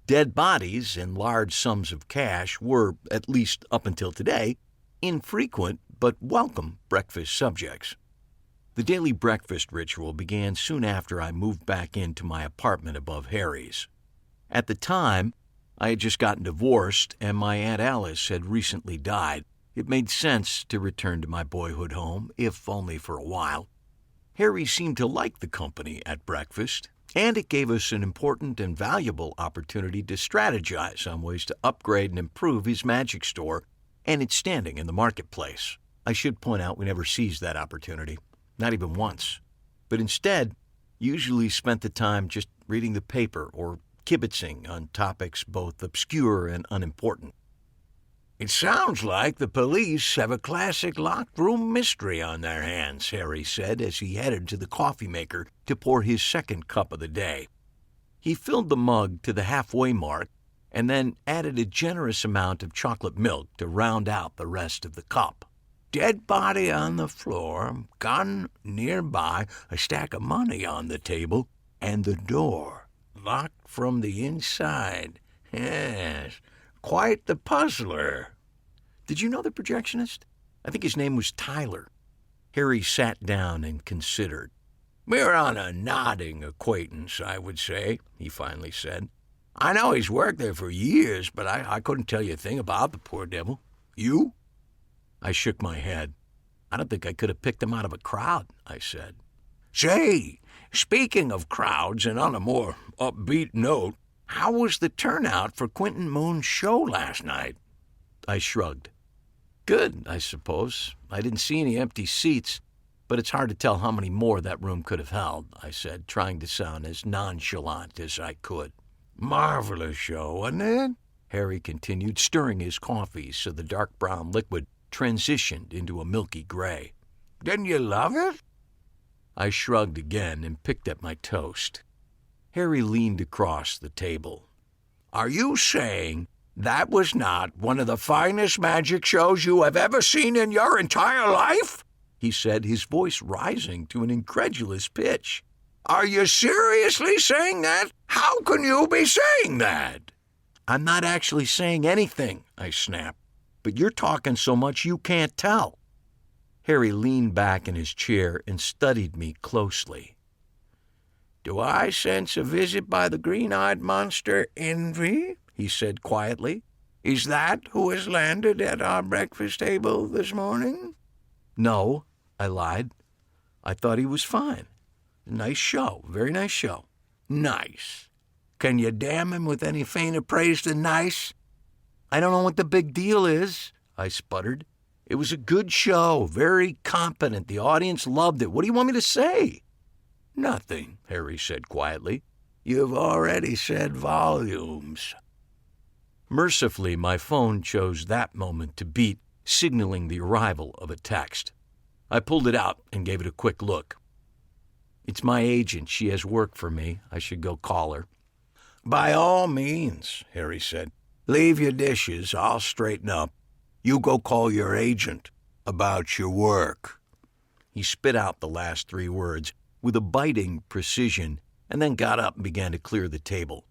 Dead bodies and large sums of cash were, at least up until today, infrequent but welcome breakfast subjects. The daily breakfast ritual began soon after I moved back into my apartment above Harry's. At the time, I had just gotten divorced and my Aunt Alice had recently died. It made sense to return to my boyhood home, if only for a while. Harry seemed to like the company at breakfast, and it gave us an important and valuable opportunity to strategize on ways to upgrade and improve his magic store and its standing in the marketplace. I should point out we never seized that opportunity. Not even once, but instead usually spent the time just reading the paper or kibitzing on topics both obscure and unimportant. It sounds like the police have a classic locked room mystery on their hands, Harry said as he headed to the coffee maker to pour his second cup of the day. He filled the mug to the halfway mark and then added a generous amount of chocolate milk to round out the rest of the cup. Dead body on the floor, gun nearby, a stack of money on the table, and the door locked from the inside. Yes, quite the puzzler. Did you know the projectionist? I think his name was Tyler. Harry sat down and considered. We're on a nodding acquaintance, I would say, he finally said. I know he's worked there for years, but I couldn't tell you a thing about the poor devil. You? I shook my head. I don't think I could have picked him out of a crowd, I said. Say, speaking of crowds and on a more upbeat note, how was the turnout for Quentin Moon's show last night? I shrugged. Good, I suppose. I didn't see any empty seats, but it's hard to tell how many more that room could have held, I said, trying to sound as nonchalant as I could. Marvelous show, wasn't it? Harry continued, stirring his coffee so the dark brown liquid transitioned into a milky gray. Didn't you love it? I shrugged again and picked at my toast. Harry leaned across the table. Are you saying that was not one of the finest magic shows you have ever seen in your entire life? He said, his voice rising to an incredulous pitch. Are you seriously saying that? How can you be saying that? I'm not actually saying anything, I snapped, but you're talking so much you can't tell. Harry leaned back in his chair and studied me closely. Do I sense a visit by the green-eyed monster, Envy? He said quietly. Is that who has landed at our breakfast table this morning? No, I lied. I thought he was fine. Nice show, very nice show. Nice. Can you damn him with any fainter praise than nice? I don't know what the big deal is, I sputtered. It was a good show, very competent. The audience loved it. What do you want me to say? Nothing, Harry said quietly. You've already said volumes. Mercifully, my phone chose that moment to beep, signaling the arrival of a text. I pulled it out and gave it a quick look. It's my agent. She has work for me. I should go call her. By all means, Harry said. Leave your dishes. I'll straighten up. You go call your agent about your work. He spit out the last 3 words with a biting precision and then got up and began to clear the table.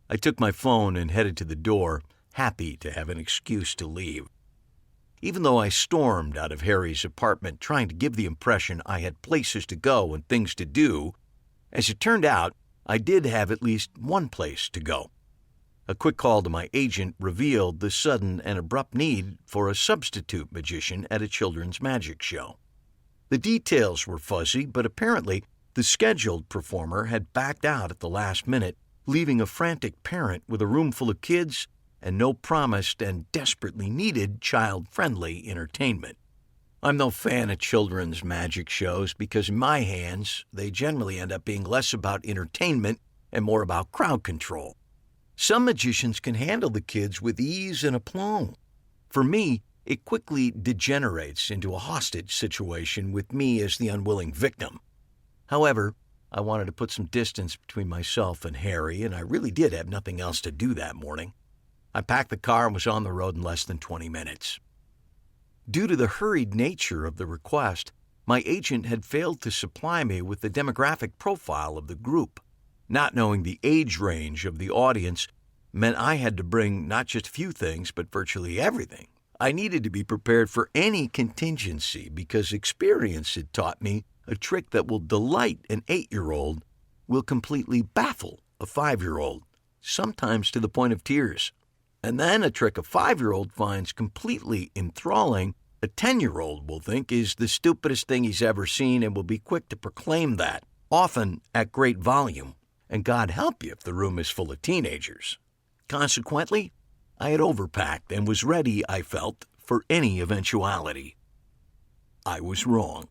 I took my phone and headed to the door, happy to have an excuse to leave. Even though I stormed out of Harry's apartment trying to give the impression I had places to go and things to do, as it turned out, I did have at least one place to go. A quick call to my agent revealed the sudden and abrupt need for a substitute magician at a children's magic show. The details were fuzzy, but apparently the scheduled performer had backed out at the last minute, leaving a frantic parent with a room full of kids and no promised and desperately needed child-friendly entertainment. I'm no fan of children's magic shows because in my hands, they generally end up being less about entertainment and more about crowd control. Some magicians can handle the kids with ease and aplomb. For me, it quickly degenerates into a hostage situation with me as the unwilling victim. However, I wanted to put some distance between myself and Harry, and I really did have nothing else to do that morning. I packed the car and was on the road in less than 20 minutes. Due to the hurried nature of the request, my agent had failed to supply me with the demographic profile of the group. Not knowing the age range of the audience meant I had to bring not just a few things, but virtually everything. I needed to be prepared for any contingency because experience had taught me a trick that will delight an 8-year-old will completely baffle a 5-year-old, sometimes to the point of tears. And then a trick a 5-year-old finds completely enthralling, a 10-year-old will think is the stupidest thing he's ever seen and will be quick to proclaim that, often at great volume. And God help you if the room is full of teenagers. Consequently, I had overpacked and was ready, I felt, for any eventuality. I was wrong.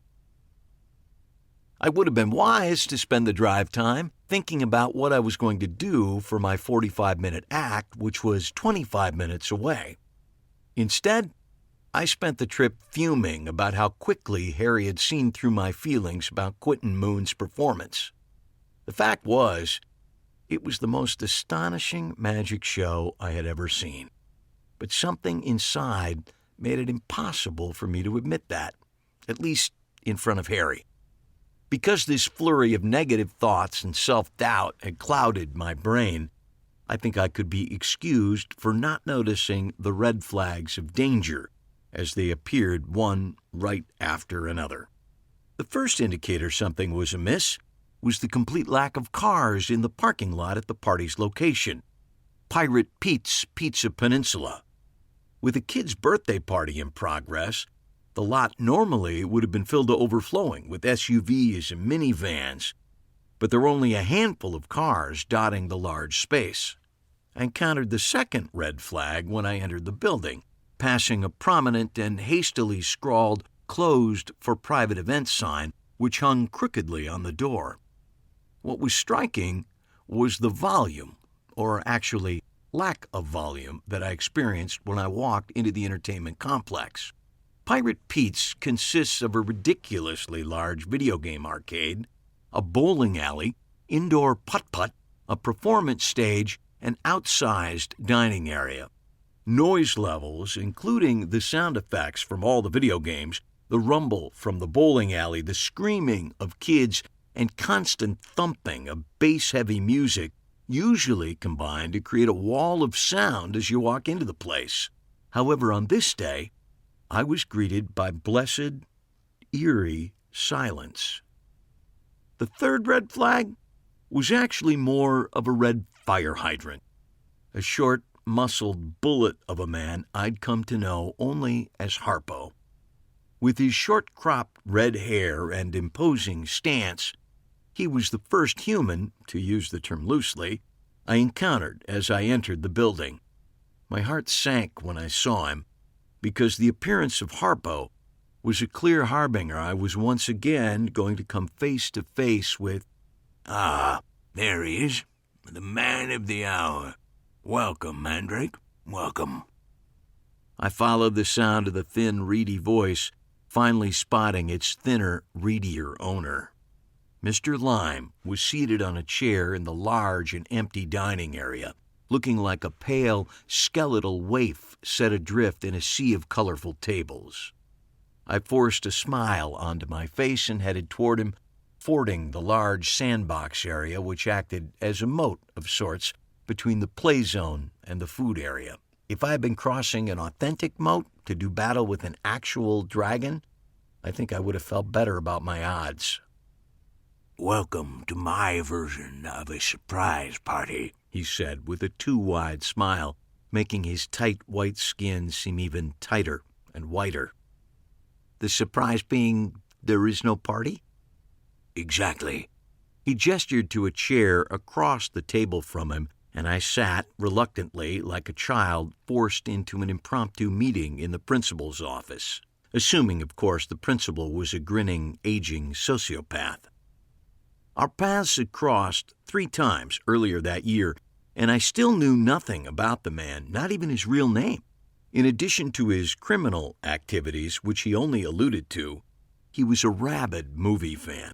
I would have been wise to spend the drive time thinking about what I was going to do for my 45-minute act, which was 25 minutes away. Instead, I spent the trip fuming about how quickly Harry had seen through my feelings about Quentin Moon's performance. The fact was, it was the most astonishing magic show I had ever seen. But something inside made it impossible for me to admit that, at least in front of Harry. Because this flurry of negative thoughts and self-doubt had clouded my brain, I think I could be excused for not noticing the red flags of danger as they appeared one right after another. The first indicator something was amiss was the complete lack of cars in the parking lot at the party's location, Pirate Pete's Pizza Peninsula. With a kid's birthday party in progress, the lot normally would have been filled to overflowing with SUVs and minivans, but there were only a handful of cars dotting the large space. I encountered the second red flag when I entered the building, passing a prominent and hastily scrawled "Closed for private events" sign which hung crookedly on the door. What was striking was the volume, or actually lack of volume, that I experienced when I walked into the entertainment complex. Pirate Pete's consists of a ridiculously large video game arcade, a bowling alley, indoor putt-putt, a performance stage, and outsized dining area. Noise levels, including the sound effects from all the video games, the rumble from the bowling alley, the screaming of kids, and constant thumping of bass-heavy music, usually combine to create a wall of sound as you walk into the place. However, on this day, I was greeted by blessed, eerie silence. The third red flag was actually more of a red fire hydrant, a short, muscled bullet of a man I'd come to know only as Harpo. With his short-cropped red hair and imposing stance, he was the first human, to use the term loosely, I encountered as I entered the building. My heart sank when I saw him, because the appearance of Harpo was a clear harbinger I was once again going to come face to face with. Ah, there he is, the man of the hour. Welcome, Mandrake, welcome. I followed the sound of the thin, reedy voice, finally spotting its thinner, reedier owner. Mr. Lime was seated on a chair in the large and empty dining area, looking like a pale, skeletal waif set adrift in a sea of colorful tables. I forced a smile onto my face and headed toward him, fording the large sandbox area which acted as a moat of sorts between the play zone and the food area. If I had been crossing an authentic moat to do battle with an actual dragon, I think I would have felt better about my odds. Welcome to my version of a surprise party, he said with a too-wide smile, making his tight white skin seem even tighter and whiter. The surprise being there is no party? Exactly. He gestured to a chair across the table from him, and I sat, reluctantly, like a child forced into an impromptu meeting in the principal's office, assuming, of course, the principal was a grinning, aging sociopath. Our paths had crossed 3 times earlier that year, and I still knew nothing about the man, not even his real name. In addition to his criminal activities, which he only alluded to, he was a rabid movie fan.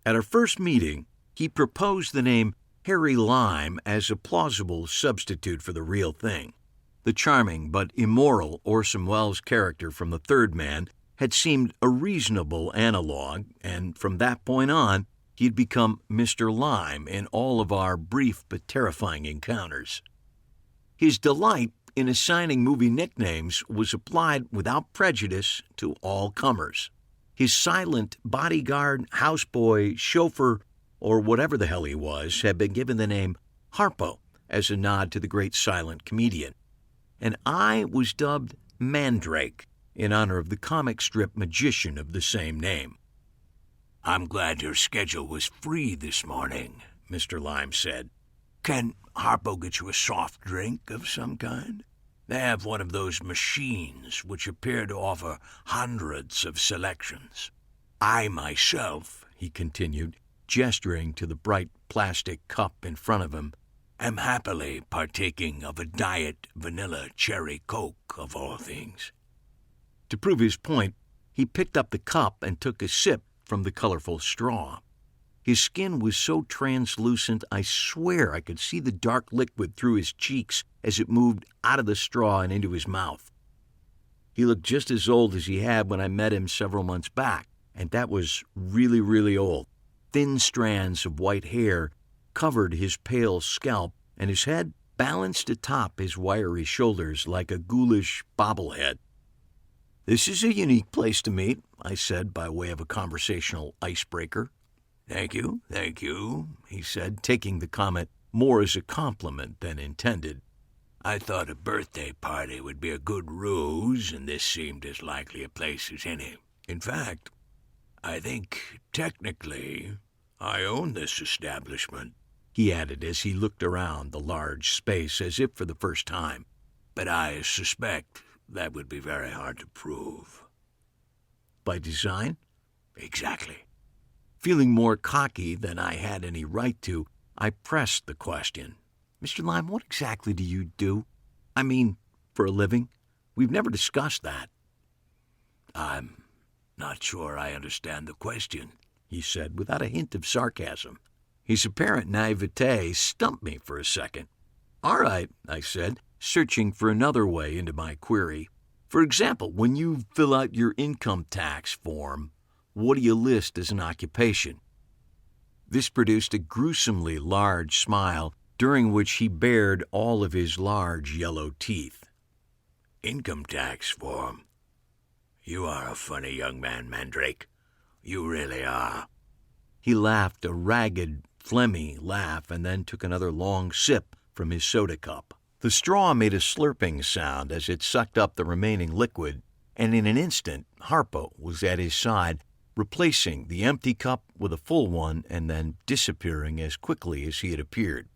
At our first meeting, he proposed the name Harry Lime as a plausible substitute for the real thing. The charming but immoral Orson Welles character from The Third Man had seemed a reasonable analog, and from that point on, he'd become Mr. Lime in all of our brief but terrifying encounters. His delight in assigning movie nicknames was applied without prejudice to all comers. His silent bodyguard, houseboy, chauffeur, or whatever the hell he was, had been given the name Harpo as a nod to the great silent comedian. And I was dubbed Mandrake in honor of the comic strip magician of the same name. I'm glad your schedule was free this morning, Mr. Lime said. Can Harpo get you a soft drink of some kind? They have one of those machines which appear to offer hundreds of selections. I myself, he continued, gesturing to the bright plastic cup in front of him, am happily partaking of a diet vanilla cherry Coke, of all things. To prove his point, he picked up the cup and took a sip from the colorful straw. His skin was so translucent, I swear I could see the dark liquid through his cheeks as it moved out of the straw and into his mouth. He looked just as old as he had when I met him several months back, and that was really, really old. Thin strands of white hair covered his pale scalp, and his head balanced atop his wiry shoulders like a ghoulish bobblehead. "This is a unique place to meet," I said by way of a conversational icebreaker. Thank you, he said, taking the comment more as a compliment than intended. I thought a birthday party would be a good ruse, and this seemed as likely a place as any. In fact, I think, technically, I own this establishment, he added as he looked around the large space as if for the first time. But I suspect that would be very hard to prove. By design? Exactly. Feeling more cocky than I had any right to, I pressed the question. Mr. Lime, what exactly do you do? I mean, for a living? We've never discussed that. I'm not sure I understand the question, he said without a hint of sarcasm. His apparent naivete stumped me for a second. All right, I said, searching for another way into my query. For example, when you fill out your income tax form, what do you list as an occupation? This produced a gruesomely large smile, during which he bared all of his large yellow teeth. Income tax form. You are a funny young man, Mandrake. You really are. He laughed a ragged, phlegmy laugh and then took another long sip from his soda cup. The straw made a slurping sound as it sucked up the remaining liquid, and in an instant Harpo was at his side, replacing the empty cup with a full one and then disappearing as quickly as he had appeared.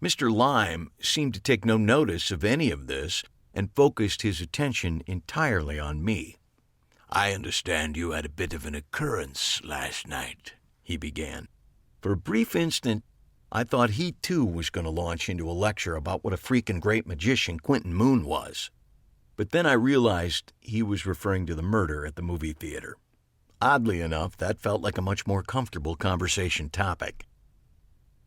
Mr. Lime seemed to take no notice of any of this and focused his attention entirely on me. I understand you had a bit of an occurrence last night, he began. For a brief instant, I thought he too was going to launch into a lecture about what a freaking great magician Quentin Moon was. But then I realized he was referring to the murder at the movie theater. Oddly enough, that felt like a much more comfortable conversation topic.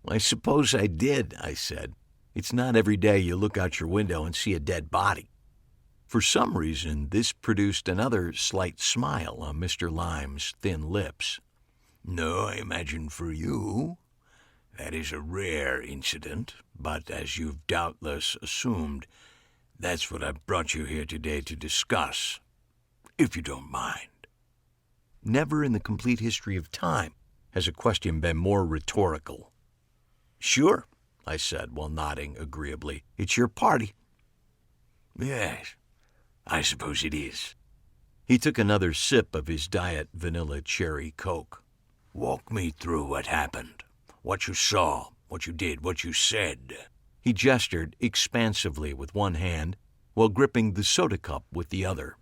I suppose I did, I said. It's not every day you look out your window and see a dead body. For some reason, this produced another slight smile on Mr. Lime's thin lips. No, I imagine for you, that is a rare incident, but as you've doubtless assumed, that's what I've brought you here today to discuss, if you don't mind. Never in the complete history of time has a question been more rhetorical. Sure, I said while nodding agreeably. It's your party. Yes, I suppose it is. He took another sip of his Diet Vanilla Cherry Coke. Walk me through what happened, what you saw, what you did, what you said. He gestured expansively with one hand while gripping the soda cup with the other.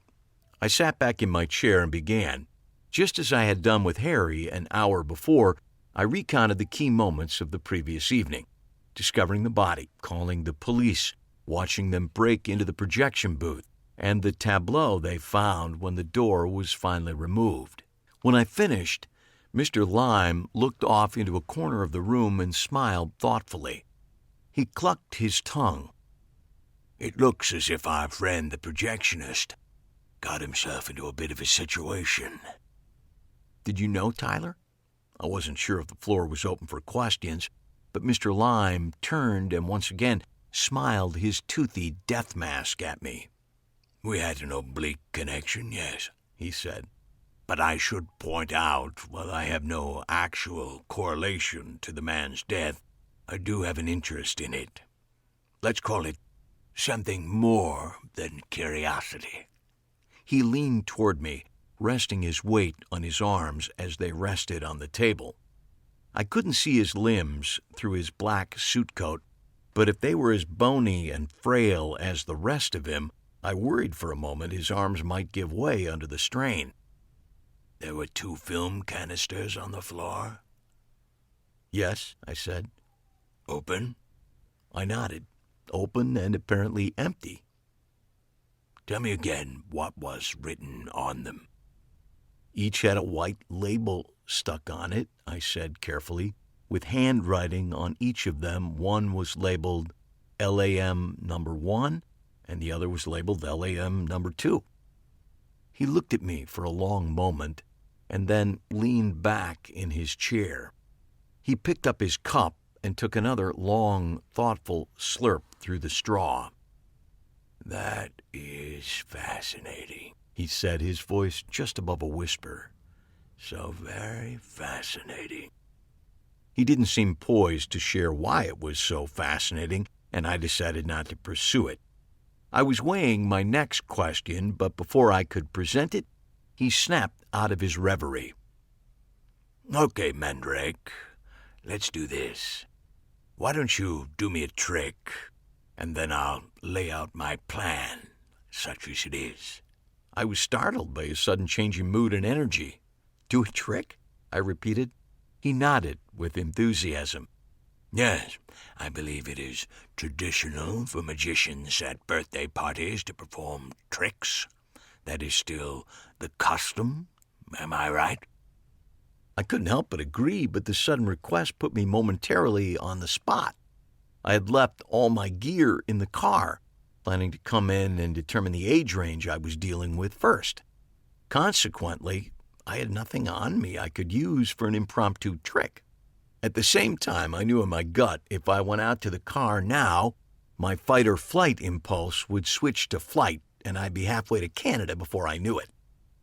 I sat back in my chair and began. Just as I had done with Harry an hour before, I recounted the key moments of the previous evening. Discovering the body, calling the police, watching them break into the projection booth, and the tableau they found when the door was finally removed. When I finished, Mr. Lime looked off into a corner of the room and smiled thoughtfully. He clucked his tongue. It looks as if our friend the projectionist got himself into a bit of a situation. Did you know, Tyler? I wasn't sure if the floor was open for questions, but Mr. Lime turned and once again smiled his toothy death mask at me. We had an oblique connection, yes, he said. But I should point out, while I have no actual correlation to the man's death, I do have an interest in it. Let's call it something more than curiosity. He leaned toward me, resting his weight on his arms as they rested on the table. I couldn't see his limbs through his black suit coat, but if they were as bony and frail as the rest of him, I worried for a moment his arms might give way under the strain. There were 2 film canisters on the floor? Yes, I said. Open? I nodded. Open and apparently empty. Tell me again what was written on them. Each had a white label stuck on it, I said carefully. With handwriting on each of them, one was labeled LAM number 1, and the other was labeled LAM number 2. He looked at me for a long moment, and then leaned back in his chair. He picked up his cup and took another long, thoughtful slurp through the straw. That is fascinating, he said, his voice just above a whisper. So very fascinating. He didn't seem poised to share why it was so fascinating, and I decided not to pursue it. I was weighing my next question, but before I could present it, he snapped out of his reverie. Okay, Mandrake, let's do this. Why don't you do me a trick, and then I'll lay out my plan, such as it is. I was startled by his sudden change in mood and energy. Do a trick? I repeated. He nodded with enthusiasm. Yes, I believe it is traditional for magicians at birthday parties to perform tricks. That is still the custom, am I right? I couldn't help but agree, but the sudden request put me momentarily on the spot. I had left all my gear in the car, planning to come in and determine the age range I was dealing with first. Consequently, I had nothing on me I could use for an impromptu trick. At the same time, I knew in my gut if I went out to the car now, my fight-or-flight impulse would switch to flight, and I'd be halfway to Canada before I knew it.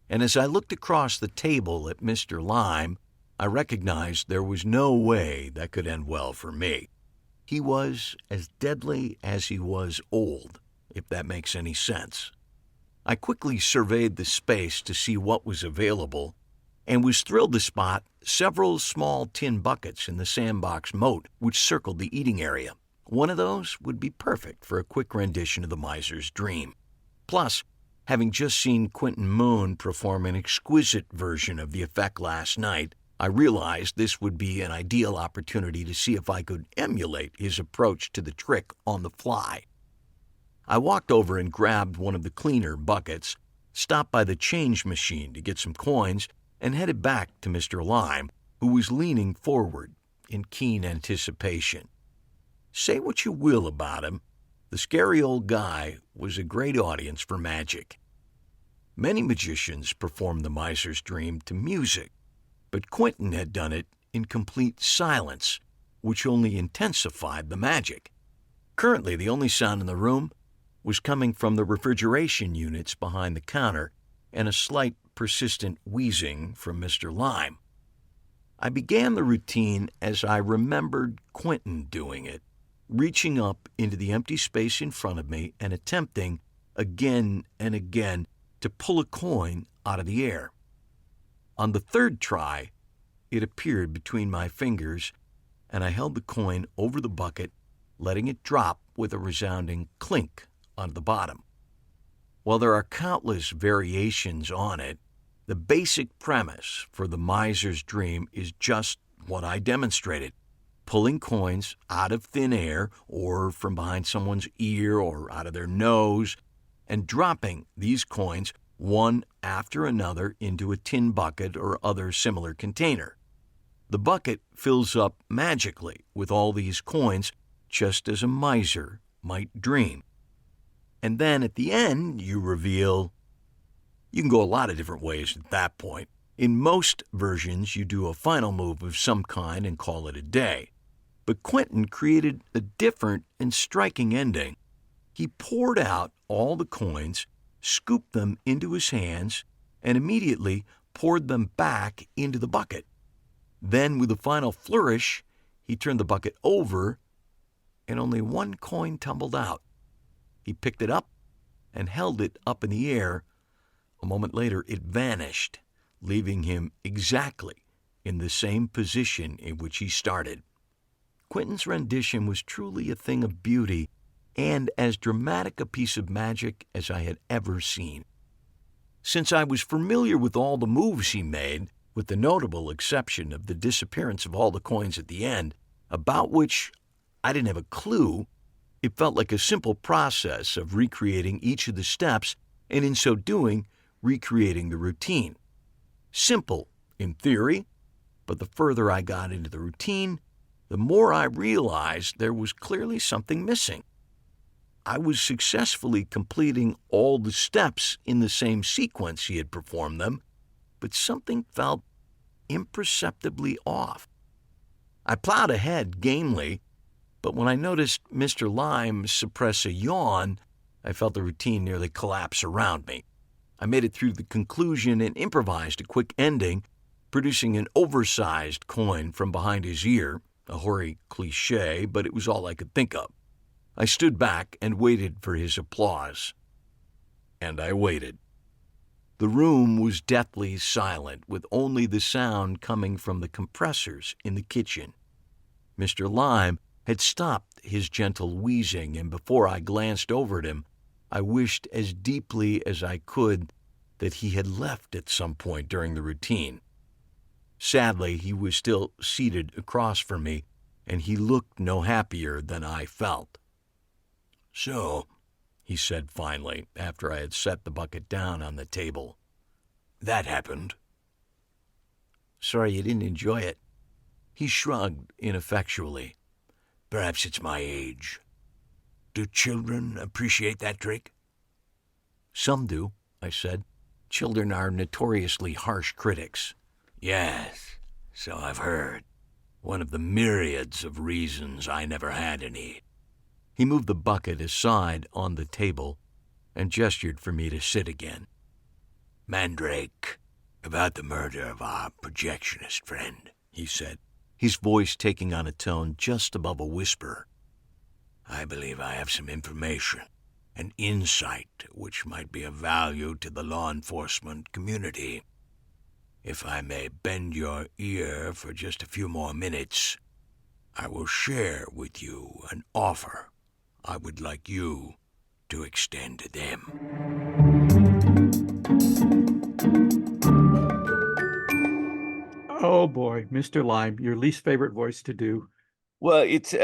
And as I looked across the table at Mr. Lime, I recognized there was no way that could end well for me. He was as deadly as he was old, if that makes any sense. I quickly surveyed the space to see what was available and was thrilled to spot several small tin buckets in the sandbox moat which circled the eating area. One of those would be perfect for a quick rendition of the Miser's Dream. Plus, having just seen Quentin Moon perform an exquisite version of the effect last night, I realized this would be an ideal opportunity to see if I could emulate his approach to the trick on the fly. I walked over and grabbed one of the cleaner buckets, stopped by the change machine to get some coins, and headed back to Mr. Lime, who was leaning forward in keen anticipation. Say what you will about him, the scary old guy was a great audience for magic. Many magicians performed the Miser's Dream to music, but Quentin had done it in complete silence, which only intensified the magic. Currently, the only sound in the room was coming from the refrigeration units behind the counter and a slight, persistent wheezing from Mr. Lime. I began the routine as I remembered Quentin doing it, reaching up into the empty space in front of me and attempting, again and again, to pull a coin out of the air. On the third try, it appeared between my fingers, and I held the coin over the bucket, letting it drop with a resounding clink on the bottom. While there are countless variations on it, the basic premise for the Miser's Dream is just what I demonstrated: pulling coins out of thin air or from behind someone's ear or out of their nose, and dropping these coins one after another into a tin bucket or other similar container. The bucket fills up magically with all these coins, just as a miser might dream. And then at the end, you reveal. You can go a lot of different ways at that point. In most versions, you do a final move of some kind and call it a day. But Quentin created a different and striking ending. He poured out all the coins, scooped them into his hands, and immediately poured them back into the bucket. Then, with a final flourish, he turned the bucket over, and only one coin tumbled out. He picked it up and held it up in the air. A moment later, it vanished, leaving him exactly in the same position in which he started. Quentin's rendition was truly a thing of beauty and as dramatic a piece of magic as I had ever seen. Since I was familiar with all the moves he made, with the notable exception of the disappearance of all the coins at the end, about which I didn't have a clue, it felt like a simple process of recreating each of the steps and, in so doing, recreating the routine. Simple in theory, but the further I got into the routine, the more I realized there was clearly something missing. I was successfully completing all the steps in the same sequence he had performed them, but something felt imperceptibly off. I plowed ahead gamely, but when I noticed Mr. Lime suppress a yawn, I felt the routine nearly collapse around me. I made it through the conclusion and improvised a quick ending, producing an oversized coin from behind his ear, a hoary cliché, but it was all I could think of. I stood back and waited for his applause. And I waited. The room was deathly silent, with only the sound coming from the compressors in the kitchen. Mr. Lime had stopped his gentle wheezing, and before I glanced over at him, I wished as deeply as I could that he had left at some point during the routine. Sadly, he was still seated across from me, and he looked no happier than I felt. So, He said finally, after I had set the bucket down on the table. that happened. Sorry you didn't enjoy it. He shrugged ineffectually. Perhaps it's my age. Do children appreciate that trick? Some do, I said. Children are notoriously harsh critics. Yes, so I've heard. One of the myriads of reasons I never had any. He moved the bucket aside on the table and gestured for me to sit again. Mandrake, about the murder of our projectionist friend, he said, his voice taking on a tone just above a whisper. I believe I have some information, an insight which might be of value to the law enforcement community. If I may bend your ear for just a few more minutes, I will share with you an offer I would like you to extend to them. Oh boy, Mr. Lime, your least favorite voice to do. Well, it's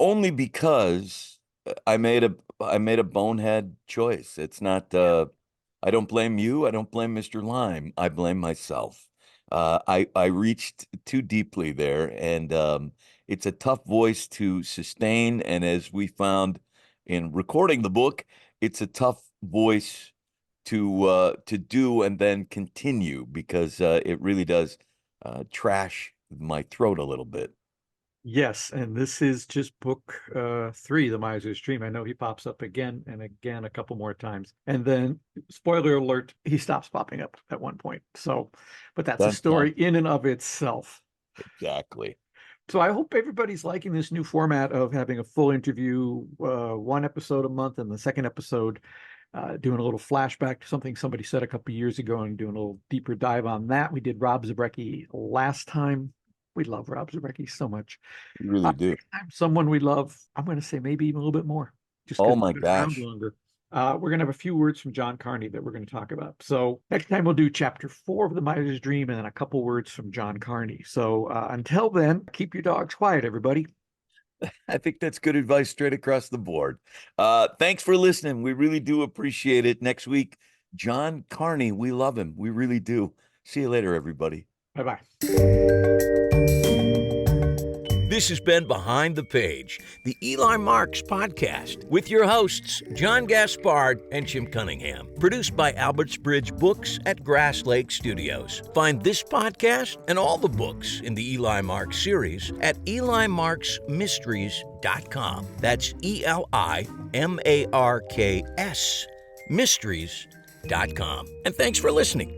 only because I made a bonehead choice. It's not. I don't blame you. I don't blame Mr. Lime. I blame myself. I reached too deeply there, and it's a tough voice to sustain. And as we found in recording the book, it's a tough voice to do and then continue, because it really does trash my throat a little bit. Yes, and this is just book 3, The Miser's Dream. I know he pops up again and again a couple more times. And then, spoiler alert, he stops popping up at one point. So, but that's a story in and of itself. Exactly. So I hope everybody's liking this new format of having a full interview, one episode a month, and the second episode doing a little flashback to something somebody said a couple years ago and doing a little deeper dive on that. We did Rob Zabrecky last time. We love Rob Zabrecky so much. You really do. Next time, someone we love, I'm going to say maybe even a little bit more. Just Oh 'cause my he's been around gosh. longer. We're going to have a few words from John Carney that we're going to talk about. So next time we'll do chapter 4 of The Miser's Dream and then a couple words from John Carney. So until then, keep your dogs quiet, everybody. I think that's good advice straight across the board. Thanks for listening. We really do appreciate it. Next week, John Carney. We love him. We really do. See you later, everybody. Bye-bye. This has been Behind the Page, the Eli Marks podcast, with your hosts, John Gaspard and Jim Cunningham. Produced by Alberts Bridge Books at Grass Lake Studios. Find this podcast and all the books in the Eli Marks series at EliMarksMysteries.com. That's ELIMARKS Mysteries.com. And thanks for listening.